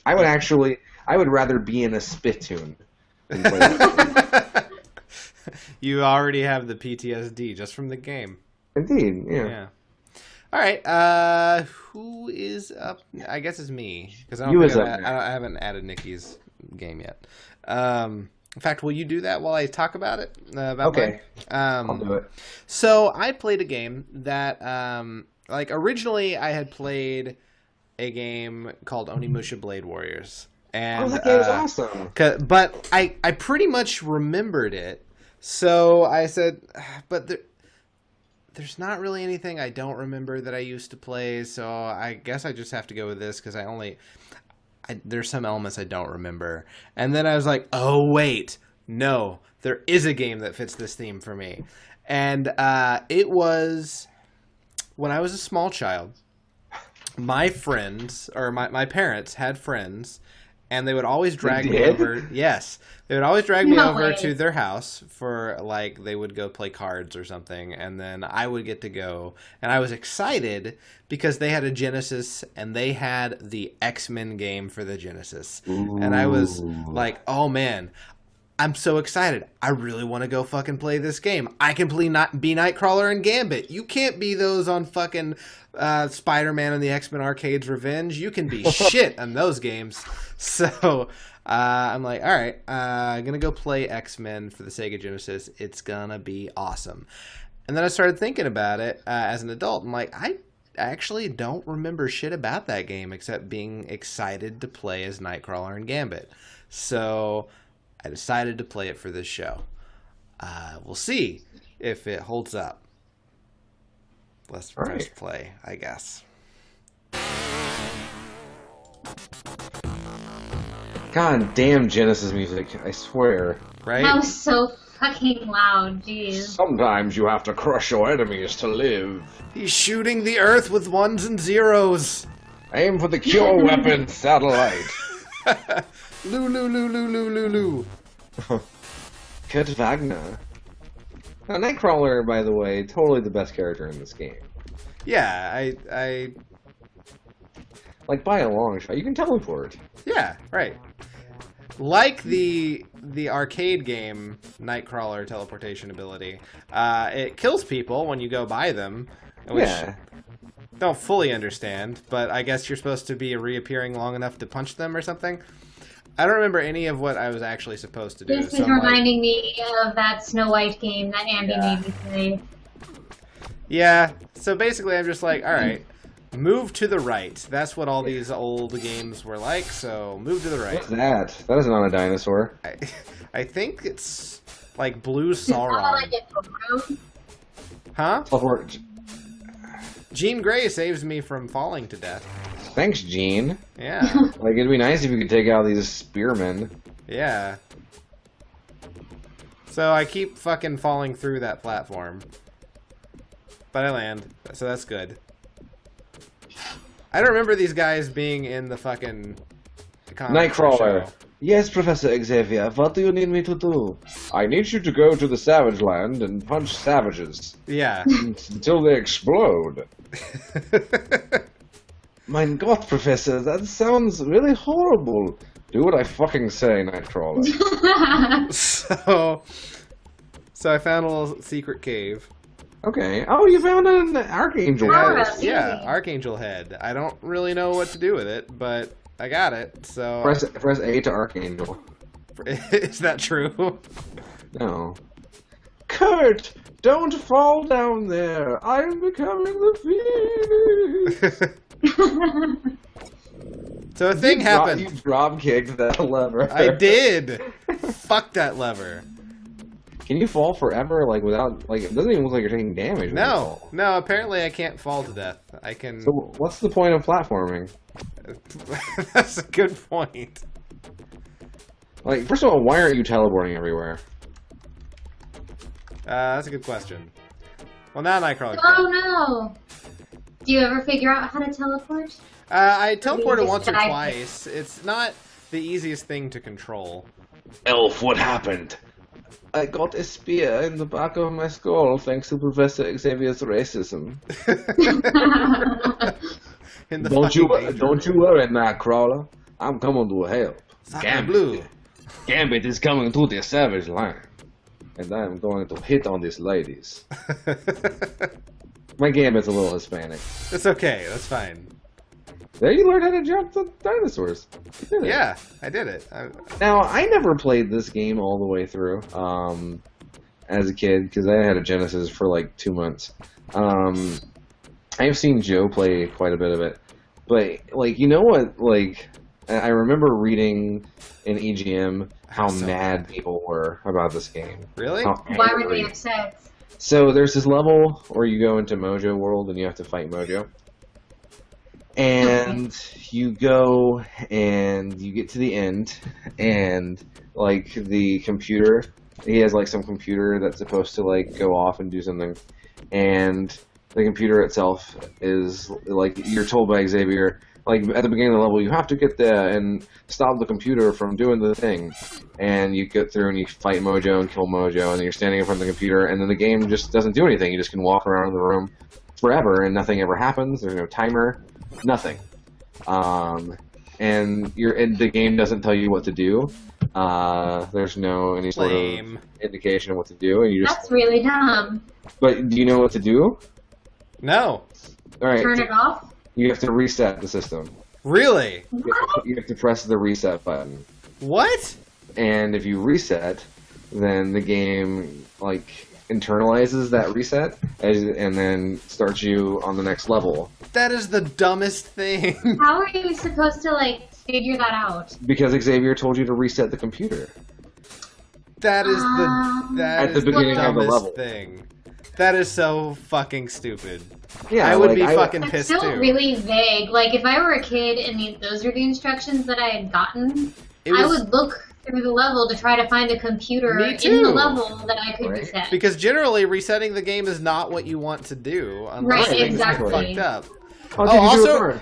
I would rather be in a spittoon than play that game. You already have the PTSD just from the game. Indeed, yeah. Yeah. All right. Who is up? I guess it's me because You is up next. I haven't added Nikki's game yet. In fact, will you do that while I talk about it? Okay. I'll do it. So I played a game that, like, originally I had played a game called Onimusha Blade Warriors, and that game's awesome. but I pretty much remembered it. So I said, but there's not really anything I don't remember that I used to play. So I guess I just have to go with this because there's some elements I don't remember. And then I was like, oh, wait, no, there is a game that fits this theme for me. And it was when I was a small child, my friends, or my parents had friends, and they would always drag me did? over. Yes, they would always drag me No over way. to their house for like they would go play cards or something, and then I would get to go. And I was excited because they had a Genesis and they had the X-Men game for the Genesis, and I was like, oh man. I'm so excited. I really want to go fucking play this game. I can be Nightcrawler and Gambit. You can't be those on fucking Spider-Man and the X-Men Arcade's Revenge. You can be shit on those games. So I'm like, all right, I'm going to go play X-Men for the Sega Genesis. It's going to be awesome. And then I started thinking about it as an adult. I'm like, I actually don't remember shit about that game except being excited to play as Nightcrawler and Gambit. So I decided to play it for this show. We'll see if it holds up. Let's press play, I guess. God damn Genesis music, I swear. Right? That was so fucking loud, jeez. Sometimes you have to crush your enemies to live. He's shooting the Earth with ones and zeros. Aim for the cure weapon satellite. Loo. Kurt Wagner. Now, Nightcrawler, by the way, totally the best character in this game. Yeah, I Like, by a long shot. You can teleport. yeah, right. Like the arcade game Nightcrawler teleportation ability, it kills people when you go by them, which Yeah. don't fully understand, but I guess you're supposed to be reappearing long enough to punch them or something. I don't remember any of what I was actually supposed to do. This so is I'm like, reminding me of that Snow White game that Ambi made me play. yeah, so basically I'm just like, all right, move to the right. That's what all these old games were like, so move to the right. What's that? That is not a dinosaur. I think it's like Blue Is that how I Sauron. get through? Huh? Teleport. Jean Grey saves me from falling to death. Thanks, Gene. Yeah, Like, it'd be nice if you could take out these spearmen. yeah. So I keep fucking falling through that platform. But I land, so that's good. I don't remember these guys being in the fucking comic Nightcrawler. show. Yes, Professor Xavier, what do you need me to do? I need you to go to the Savage Land and punch savages Yeah. until they explode. Mein Gott, Professor, that sounds really horrible. Do what I fucking say, Nightcrawler. So I found a little secret cave. Okay. Oh, you found an Archangel. Oh, head. really? Yeah, Archangel head. I don't really know what to do with it, but I got it. So Press A to Archangel. is that true? No. Kurt, don't fall down there. I'm becoming the Phoenix. So a thing happened. You drop kicked that lever. I did. Fuck that lever. Can you fall forever? Like without? Like it doesn't even look like you're taking damage. when you No, fall. no. Apparently, I can't fall to death. I can. So what's the point of platforming? That's a good point. Like, first of all, why aren't you teleporting everywhere? That's a good question. Well, now Nightcrawler. Oh no! Do you ever figure out how to teleport? I teleported once or I- twice. It's not the easiest thing to control. Elf, what happened? I got a spear in the back of my skull thanks to Professor Xavier's racism. In the Don't you fucking danger don't you worry, Nightcrawler. I'm coming to help. Sacre blue. Gambit is coming to the Savage Land, and I'm going to hit on these ladies. My Gambit's a little Hispanic. It's okay. That's fine. There you learn how to jump the dinosaurs. You did it. Yeah, I did it. Now, I never played this game all the way through as a kid because I had a Genesis for like 2 months. I've seen Joe play quite a bit of it. But, like, you know what? Like, I remember reading in EGM how So- mad people were about this game. Really? How Why were angry. they upset? So there's this level where you go into Mojo World and you have to fight Mojo. And you go and you get to the end and like the computer, he has like some computer that's supposed to like go off and do something. And the computer itself is like, you're told by Xavier, Like, at the beginning of the level, you have to get there and stop the computer from doing the thing. And you get through and you fight Mojo and kill Mojo, and then you're standing in front of the computer, and then the game just doesn't do anything. You just can walk around the room forever, and nothing ever happens. There's no timer, nothing. And the game doesn't tell you what to do. There's no any sort of indication of what to do, and you just. That's really dumb. But do you know what to do? No. All right. Turn it off. You have to reset the system. Really? You have to press the reset button. What? And if you reset, then the game internalizes that reset and then starts you on the next level. That is the dumbest thing. How are you supposed to figure that out? Because Xavier told you to reset the computer. That is the beginning of the level thing. That is so fucking stupid. Yeah, I would be fucking That's pissed still too. really vague. Like, if I were a kid and those were the instructions that I had gotten, I would look through the level to try to find a computer in the level that I could reset. Because generally, resetting the game is not what you want to do. Unless Right, exactly. Fucked up.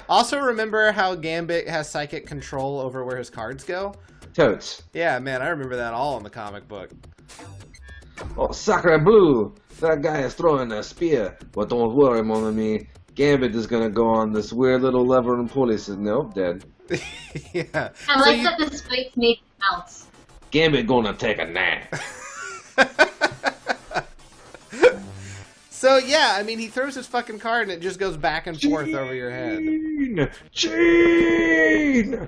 Also remember how Gambit has psychic control over where his cards go? Totes. Yeah, man, I remember that all in the comic book. Oh, Sacre Blue! That guy is throwing a spear. But don't worry, mon ami. Gambit is gonna go on this weird little lever and pull. He says, nope, dead. Yeah. I like that the spikes made mouths. Gambit gonna take a nap. So, yeah, I mean, he throws his fucking card and it just goes back and forth over your head. Gene!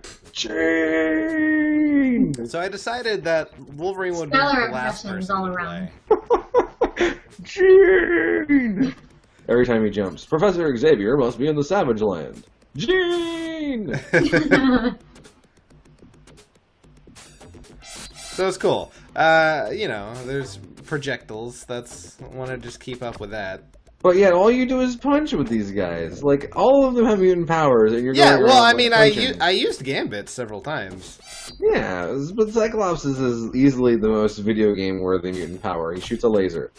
So I decided that Wolverine would be Stellar the last impressions person all to around. play. Gene! Every time he jumps, Professor Xavier must be in the Savage Land. Gene! So it's cool. There's projectiles. I want to just keep up with that. But yet, all you do is punch with these guys. Like, all of them have mutant powers, and you're going well, I around, mean, punching. I used Gambit several times. Yeah, but Cyclops is easily the most video game-worthy mutant power. He shoots a laser,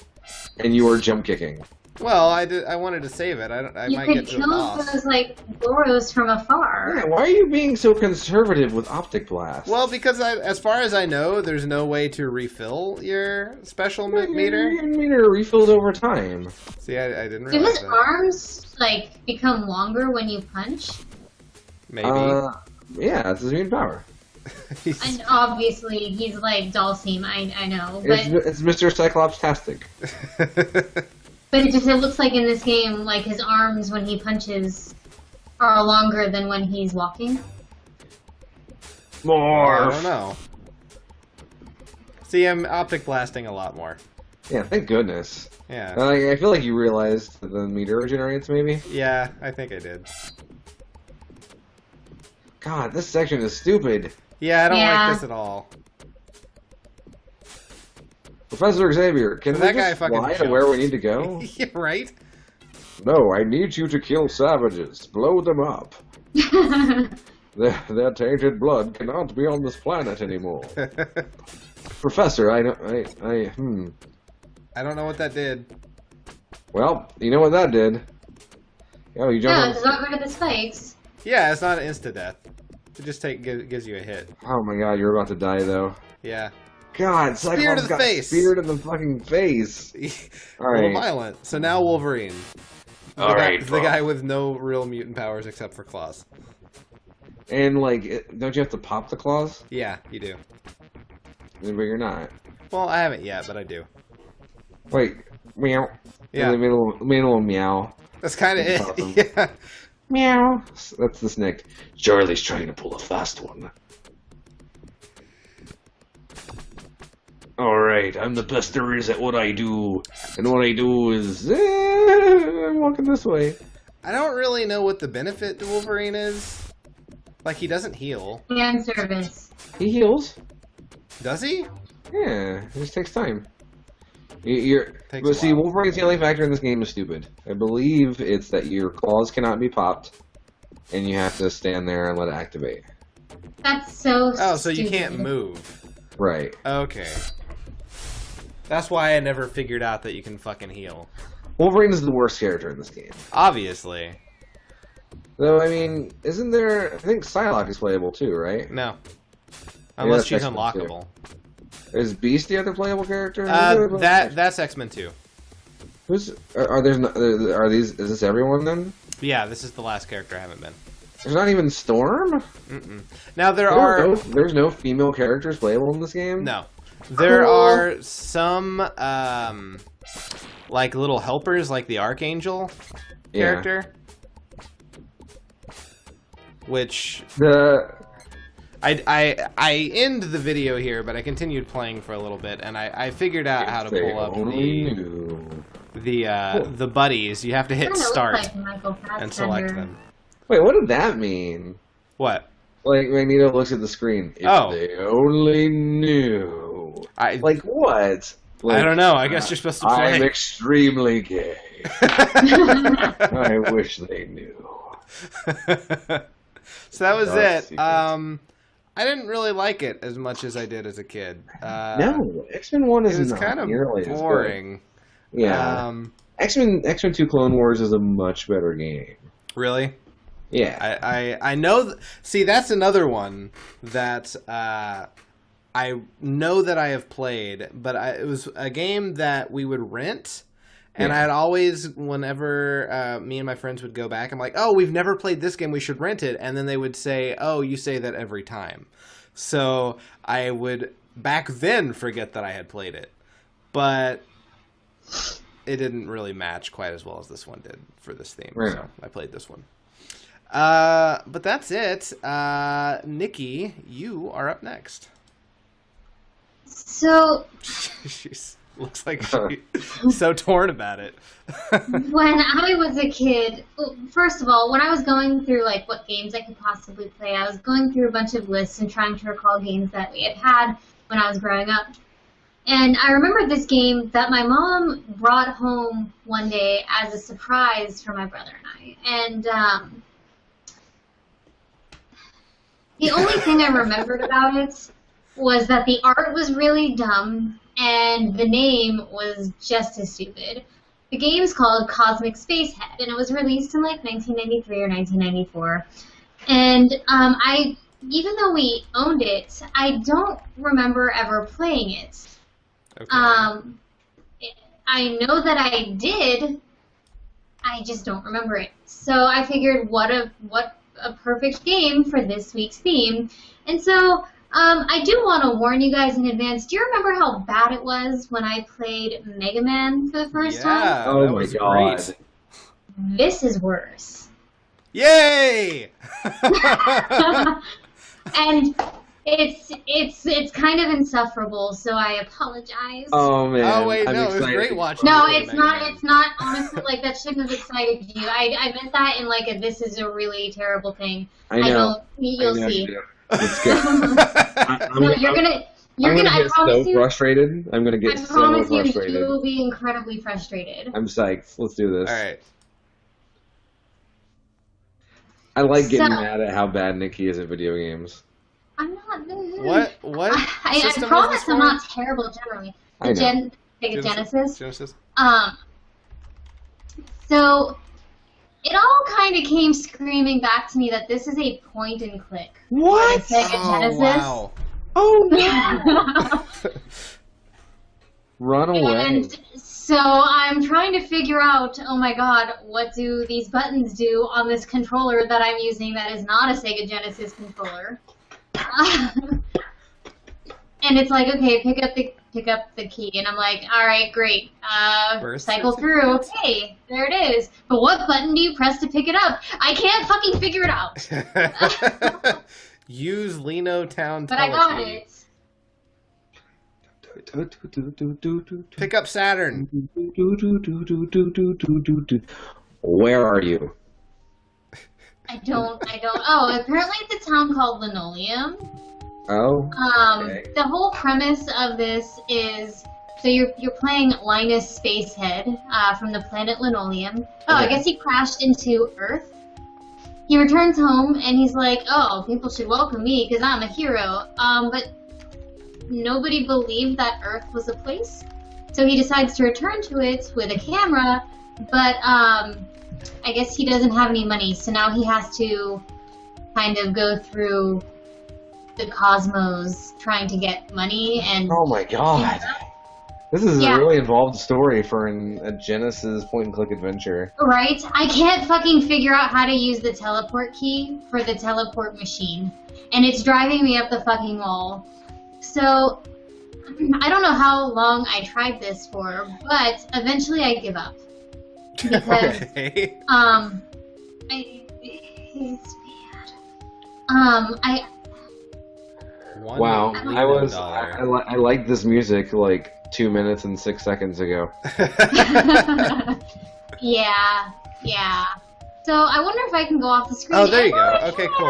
and you are jump kicking. Well, I wanted to save it. I you might could get to a kill boss. those Goros from afar. Yeah, why are you being so conservative with Optic Blast? Well, because as far as I know, there's no way to refill your special meter. Your meter refills over time. See, I didn't Do realize his that. arms become longer when you punch? Maybe. Yeah, it's his mutant power. And obviously he's like Dalsim, I know, but It's Mr. Cyclops-tastic. but it looks like in this game, his arms when he punches are longer than when he's walking. More. I don't know. See, I'm optic blasting a lot more. Yeah, thank goodness. Yeah. I feel like you realized that the meter regenerates, maybe? Yeah, I think I did. God, this section is stupid. Yeah, I don't Yeah. like this at all. Professor Xavier, can That we guy just fucking fly to jumps. where we need to go? Yeah, right? No, I need you to kill savages. Blow them up. Their tainted blood cannot be on this planet anymore. Professor, I don't know what that did. Well, you know what that did? Oh, you Yeah, jumped it's not rid of the spikes. Yeah, it's not an insta-death. It just gives you a hit. Oh my god, you're about to die, though. Yeah. God, Spear to Cyclops the got face. speared in the fucking face. A Alright. little violent. So now Wolverine. The guy with no real mutant powers except for claws. And, don't you have to pop the claws? Yeah, you do. But you're not. Well, I haven't yet, but I do. Wait, meow. Yeah. And they made a little meow. That's kind of Awesome. it. Yeah. Meow. That's the snake. Charlie's trying to pull a fast one. Alright, I'm the best there is at what I do. And what I do is... I'm walking this way. I don't really know what the benefit to Wolverine is. He doesn't heal. Fan service. He heals. Does he? Yeah, it just takes time. Takes But a see, while. Wolverine's healing factor in this game is stupid. I believe it's that your claws cannot be popped, and you have to stand there and let it activate. That's so Oh, so you stupid. can't move. Right. Okay. That's why I never figured out that you can fucking heal. Wolverine is the worst character in this game. Obviously. Though, I mean, isn't there... I think Psylocke is playable too, right? No. Unless she's X-Men unlockable. Is Beast the other playable character? That's X-Men 2. Are these... Is this everyone then? Yeah, this is the last character I haven't been. There's not even Storm? Mm-mm. Now There's no female characters playable in this game? No. There are some, like, little helpers, like the Archangel character. Which... I end the video here, but I continued playing for a little bit, and I figured out how to pull up the buddies. You have to hit start and select them. Wait, what did that mean? What? Like, Magneto looks at the screen. If they only knew. Like, what? Like, I don't know. I guess you're supposed to play. I'm extremely gay. I wish they knew. So that was it. I didn't really like it as much as I did as a kid. No, X-Men 1 is not kind of nearly boring. As good. Yeah. X-Men 2 Clone Wars is a much better game. Really? Yeah. I know... See, that's another one that I know that I have played, but it was a game that we would rent, and I'd always, whenever me and my friends would go back, I'm like, oh, we've never played this game, we should rent it, and then they would say, oh, you say that every time. So I would, back then, forget that I had played it, but it didn't really match quite as well as this one did for this theme, so I played this one. But that's it. Nikki, you are up next. So... She looks like she's so torn about it. When I was a kid, first of all, when I was going through like what games I could possibly play, I was going through a bunch of lists and trying to recall games that we had when I was growing up. And I remember this game that my mom brought home one day as a surprise for my brother and I. And the only thing I remembered about it was that the art was really dumb and the name was just as stupid. The game is called Cosmic Spacehead, and it was released in like 1993 or 1994. And even though we owned it, I don't remember ever playing it. Okay. I know that I did, I just don't remember it. So I figured, what a perfect game for this week's theme. And so I do want to warn you guys in advance. Do you remember how bad it was when I played Mega Man for the first time? Oh my god. Great. This is worse. Yay! And it's kind of insufferable, so I apologize. Oh man. Oh wait, no, it was great watching. No, it's not honestly, like, that shouldn't have excited you. I meant that in like this is a really terrible thing. I know. You'll see. Let's go. You're gonna I promise you. Frustrated. I'm gonna get so frustrated. You will be incredibly frustrated. I'm psyched. Let's do this. All right. I like getting mad at how bad Nikki is at video games. I'm not. What? I promise I'm not terrible generally. Sega Genesis. So it all kind of came screaming back to me that this is a point and click. What? Sega Genesis. Wow. Oh no! Run away. And so I'm trying to figure out, oh my god, what do these buttons do on this controller that I'm using that is not a Sega Genesis controller? And it's like, okay, pick up the key, and I'm like, all right, great. Cycle through. Okay, there it is. But what button do you press to pick it up? I can't fucking figure it out. Use Leno Town. But I got it. Pick up Saturn. Where are you? I don't. Oh, apparently it's a town called Linoleum. Oh. Okay. The whole premise of this is, so you're playing Linus Spacehead from the planet Linoleum. Oh, I guess he crashed into Earth. He returns home and he's like, oh, people should welcome me because I'm a hero. But nobody believed that Earth was a place. So he decides to return to it with a camera, but I guess he doesn't have any money, so now he has to kind of go through the cosmos trying to get money and... Oh my god. This is Yeah. a really involved story for a Genesis point-and-click adventure. Right? I can't fucking figure out how to use the teleport key for the teleport machine. And it's driving me up the fucking wall. So, I don't know how long I tried this for, but eventually I give up. Because, Okay. it's bad. Wow, $1 I liked this music like 2 minutes and 6 seconds ago. Yeah. So I wonder if I can go off the screen. Oh, there you go. I Okay, can! cool.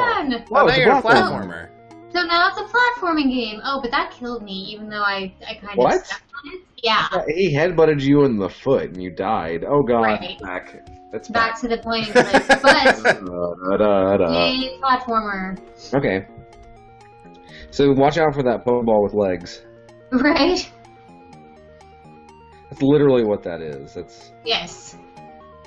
Wow, Oh, it's now a you're a platformer. platformer. So now it's a platforming game. Oh, but that killed me, even though I kind What? of stepped on it. Yeah. He headbutted you in the foot and you died. Oh god, Right. back. That's Back to the point and click. But, Da-da-da-da. yay, platformer. Okay. So watch out for that pokeball with legs. Right? That's literally what that is. That's Yes.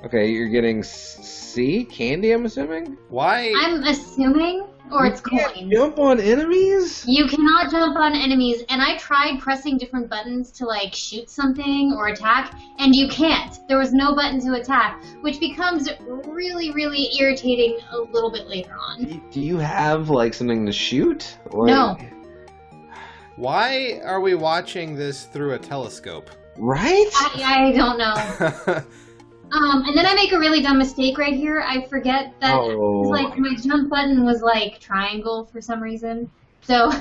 okay. You're getting C candy, I'm assuming. Why? I'm assuming, or it's You can't coins. jump on enemies. You cannot jump on enemies, and I tried pressing different buttons to, like, shoot something or attack, and you can't. There was no button to attack, which becomes really, really irritating a little bit later on. Do you have like something to shoot? Like, No. Why are we watching this through a telescope? Right? I don't know. And then I make a really dumb mistake right here. I forget that, Oh. like, my jump button was, like, triangle for some reason. So,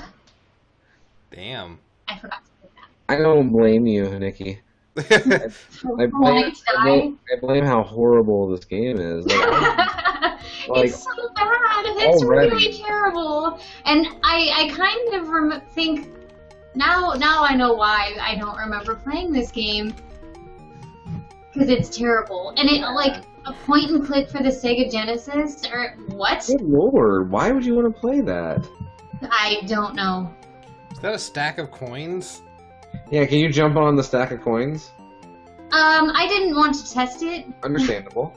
Damn. I forgot to do that. I don't blame you, Nikki. I blame how horrible this game is. Like, It's so bad. It's already. really terrible. And I kind of think now I know why I don't remember playing this game, because it's terrible. And it, like, a point and click for the Sega Genesis, or what? good lord, why would you want to play that? I don't know. Is that a stack of coins? Yeah, can you jump on the stack of coins? I didn't want to test it. Understandable.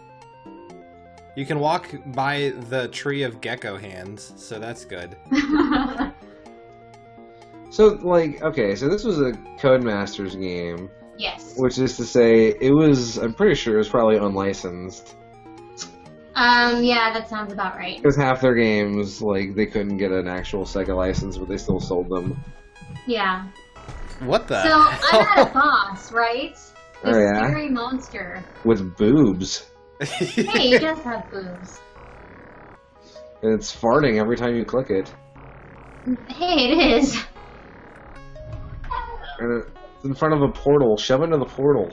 You can walk by the tree of gecko hands, so that's good. So, like, okay, so this was a Codemasters game, Yes. which is to say, it was, I'm pretty sure it was probably unlicensed. Yeah, that sounds about right. Because half their games, like, they couldn't get an actual Sega license, but they still sold them. Yeah. What the So, hell? I'm at a boss, right? This Oh, yeah? scary monster. With boobs. Hey, it does have boobs. And it's farting every time you click it. Hey, it is. And it's in front of a portal. Shove into the portal.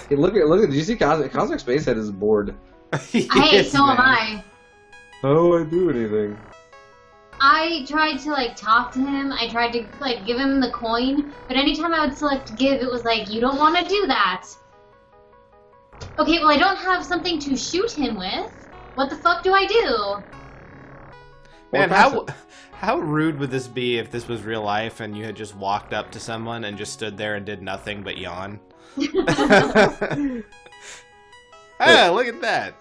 Hey, look at, did you see Cosmic Spacehead is bored. Hey, Yes, so am man. I. How do I do anything? I tried to, like, talk to him. I tried to, like, give him the coin. But anytime I would select give, it was like, you don't want to do that. Okay, well, I don't have something to shoot him with. What the fuck do I do? Man, Well, how rude would this be if this was real life and you had just walked up to someone and just stood there and did nothing but yawn? Ah, look at that.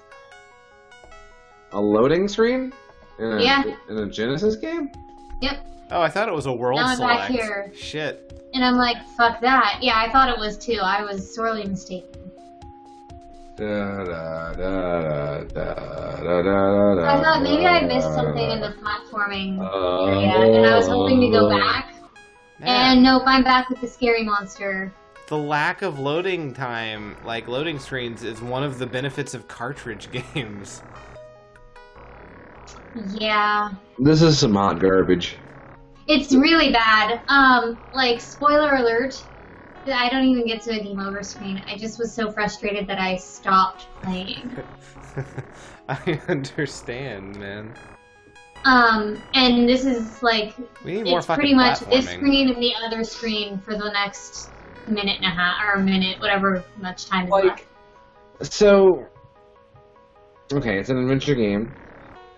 A loading screen? Yeah. In a Genesis game? Yep. Oh, I thought it was a world Now I'm select. back here. Shit. And I'm like, fuck that. Yeah, I thought it was too. I was sorely mistaken. Da, da, da, da, da, da, da, I thought maybe I missed something in the platforming area, and I was hoping to go back. Man, And nope, I'm back with the scary monster. the lack of loading time, like loading screens, is one of the benefits of cartridge games. Yeah. This is some hot garbage. It's really bad. Like, spoiler alert, I don't even get to a game over screen. I just was so frustrated that I stopped playing. I understand, man. And this is like, We need more it's fucking pretty much this platforming. screen and the other screen for the next minute and a half, or a minute, whatever much time is Like, left. so, okay, it's an adventure game,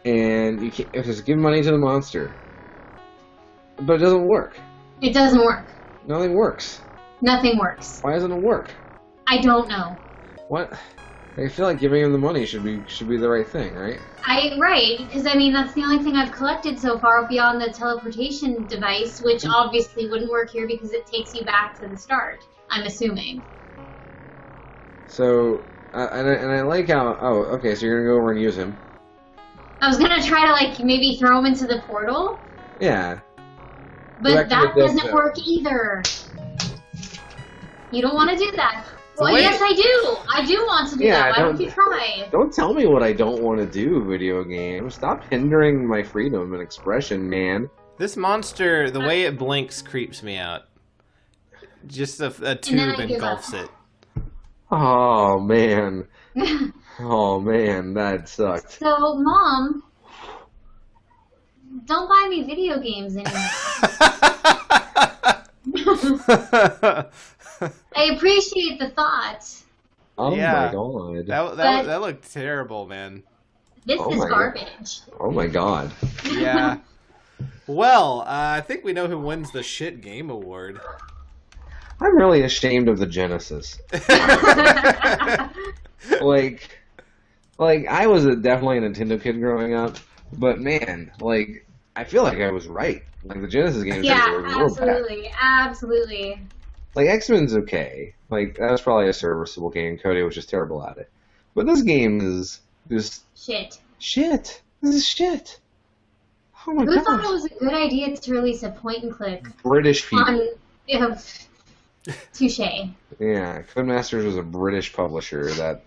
and you have to give money to the monster, but it doesn't work. It doesn't work. Nothing works. Nothing works. Why doesn't it work? I don't know. What? I feel like giving him the money should be the right thing, right? Right, because I mean that's the only thing I've collected so far beyond the teleportation device, which obviously wouldn't work here because it takes you back to the start. I'm assuming. So, and I like how. Oh, okay. So you're gonna go over and use him. I was gonna try to like maybe throw him into the portal. Yeah. But that doesn't work either. You don't want to do that. Well, yes, I do. I do want to do that. Why don't you try? Don't tell me what I don't want to do, video game. Stop hindering my freedom and expression, man. This monster, the way it blinks creeps me out. Just a tube engulfs it. Oh, man. Oh, man, that sucked. So, Mom, don't buy me video games anymore. I appreciate the thought. Oh my god. That looked terrible, man. This is garbage. Oh my god. Yeah. Well, I think we know who wins the shit game award. I'm really ashamed of the Genesis. like I was definitely a Nintendo kid growing up, but man, like I feel like I was right. Like the Genesis games were absolutely, absolutely. Like X-Men's okay. Like that was probably a serviceable game. Cody was just terrible at it. But this game is just shit. Shit. This is shit. Oh my god. Who thought it was a good idea to release a point-and-click? British people. Touche. Yeah, Codemasters was a British publisher that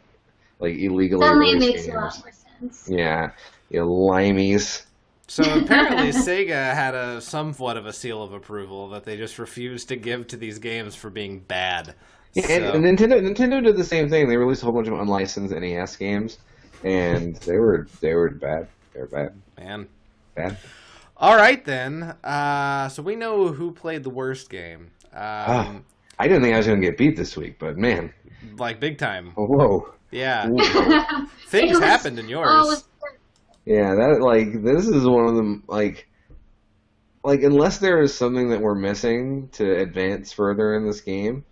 like illegally suddenly it released makes games. a lot more sense. Yeah, you limeys. So apparently Sega had a somewhat of a seal of approval that they just refused to give to these games for being bad. Yeah, and Nintendo did the same thing. They released a whole bunch of unlicensed NES games, and they were bad. They were bad. Man. Bad. All right then. So we know who played the worst game. I didn't think I was gonna get beat this week, but man, like big time. Oh, whoa. Yeah. Things happened in yours. Yeah, this is one of them, like unless there is something that we're missing to advance further in this game,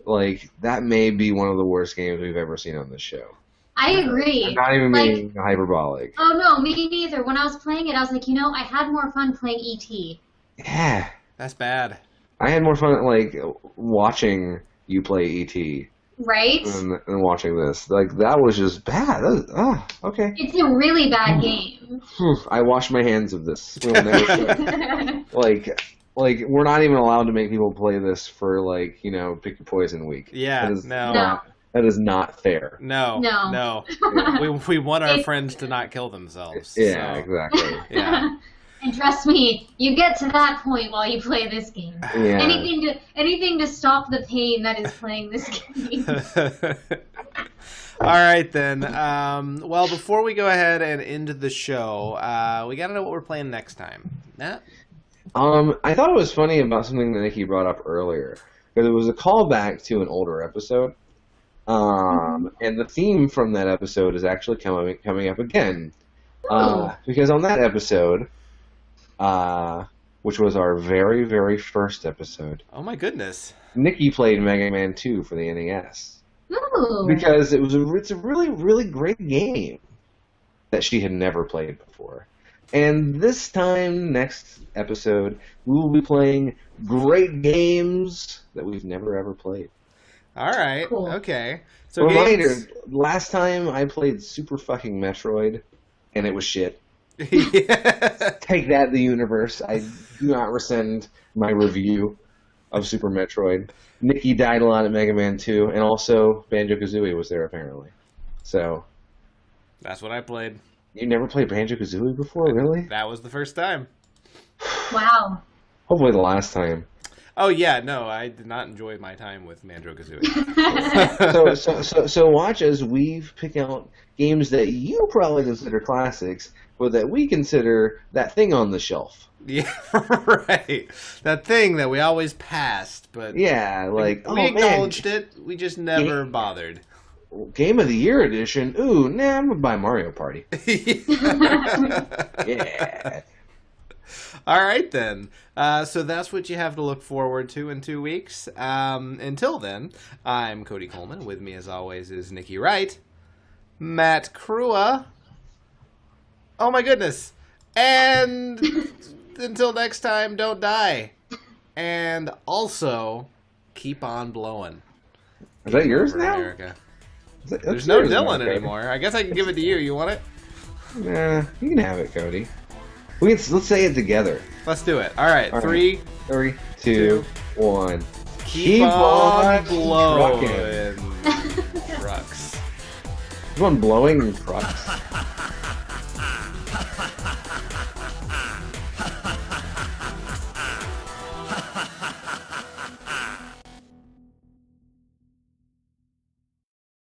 like, that may be one of the worst games we've ever seen on this show. I agree. I'm not even being hyperbolic. Oh, no, me neither. When I was playing it, I was like, I had more fun playing E.T. Yeah. That's bad. I had more fun, watching you play E.T. Right? And watching this. That was just bad. Okay. It's a really bad game. I wash my hands of this. We'll never we're not even allowed to make people play this for, pick your poison week. Yeah, that is not fair. No. No. we want our friends to not kill themselves. Yeah, exactly. Yeah. And trust me, you get to that point while you play this game. Yeah. Anything to stop the pain that is playing this game. All right, then. Well, before we go ahead and end the show, we got to know what we're playing next time. Nat? I thought it was funny about something that Nikki brought up earlier, because it was a callback to an older episode. And the theme from that episode is actually coming up again. Because on that episode, which was our very, very first episode. Oh my goodness. Nikki played Mega Man 2 for the NES. Ooh. Because it's a really, really great game that she had never played before. And this time, next episode, we will be playing great games that we've never ever played. All right. Cool. Okay. So reminder, last time I played Super fucking Metroid, and it was shit. Yeah. Take that, the universe. I do not rescind my review of Super Metroid. Nikki died a lot at Mega Man 2, and also Banjo-Kazooie was there, apparently. So. That's what I played. You never played Banjo-Kazooie before, really? That was the first time. Wow. Hopefully the last time. Oh, yeah, no, I did not enjoy my time with Banjo-Kazooie. So watch as we pick out games that you probably consider classics, but that we consider that thing on the shelf. Yeah, right. That thing that we always passed, but yeah, we acknowledged it. We just never bothered. Game of the Year edition. Ooh, nah, I'm gonna buy Mario Party. Yeah. All right, then. So that's what you have to look forward to in 2 weeks. Until then, I'm Cody Coleman. With me, as always, is Nikki Wright. Matt Crua. Oh my goodness. And until next time, don't die. And also, keep on blowing. Is that yours Over now? America. That's There's no yours now, Dylan Cody. anymore. I guess I can give it to you. You want it? Nah, you can have it, Cody. Let's say it together. Let's do it. All right. All right. 3, 3, 2, 1. Keep on trucking. blowing. Trucks. Keep on blowing trucks.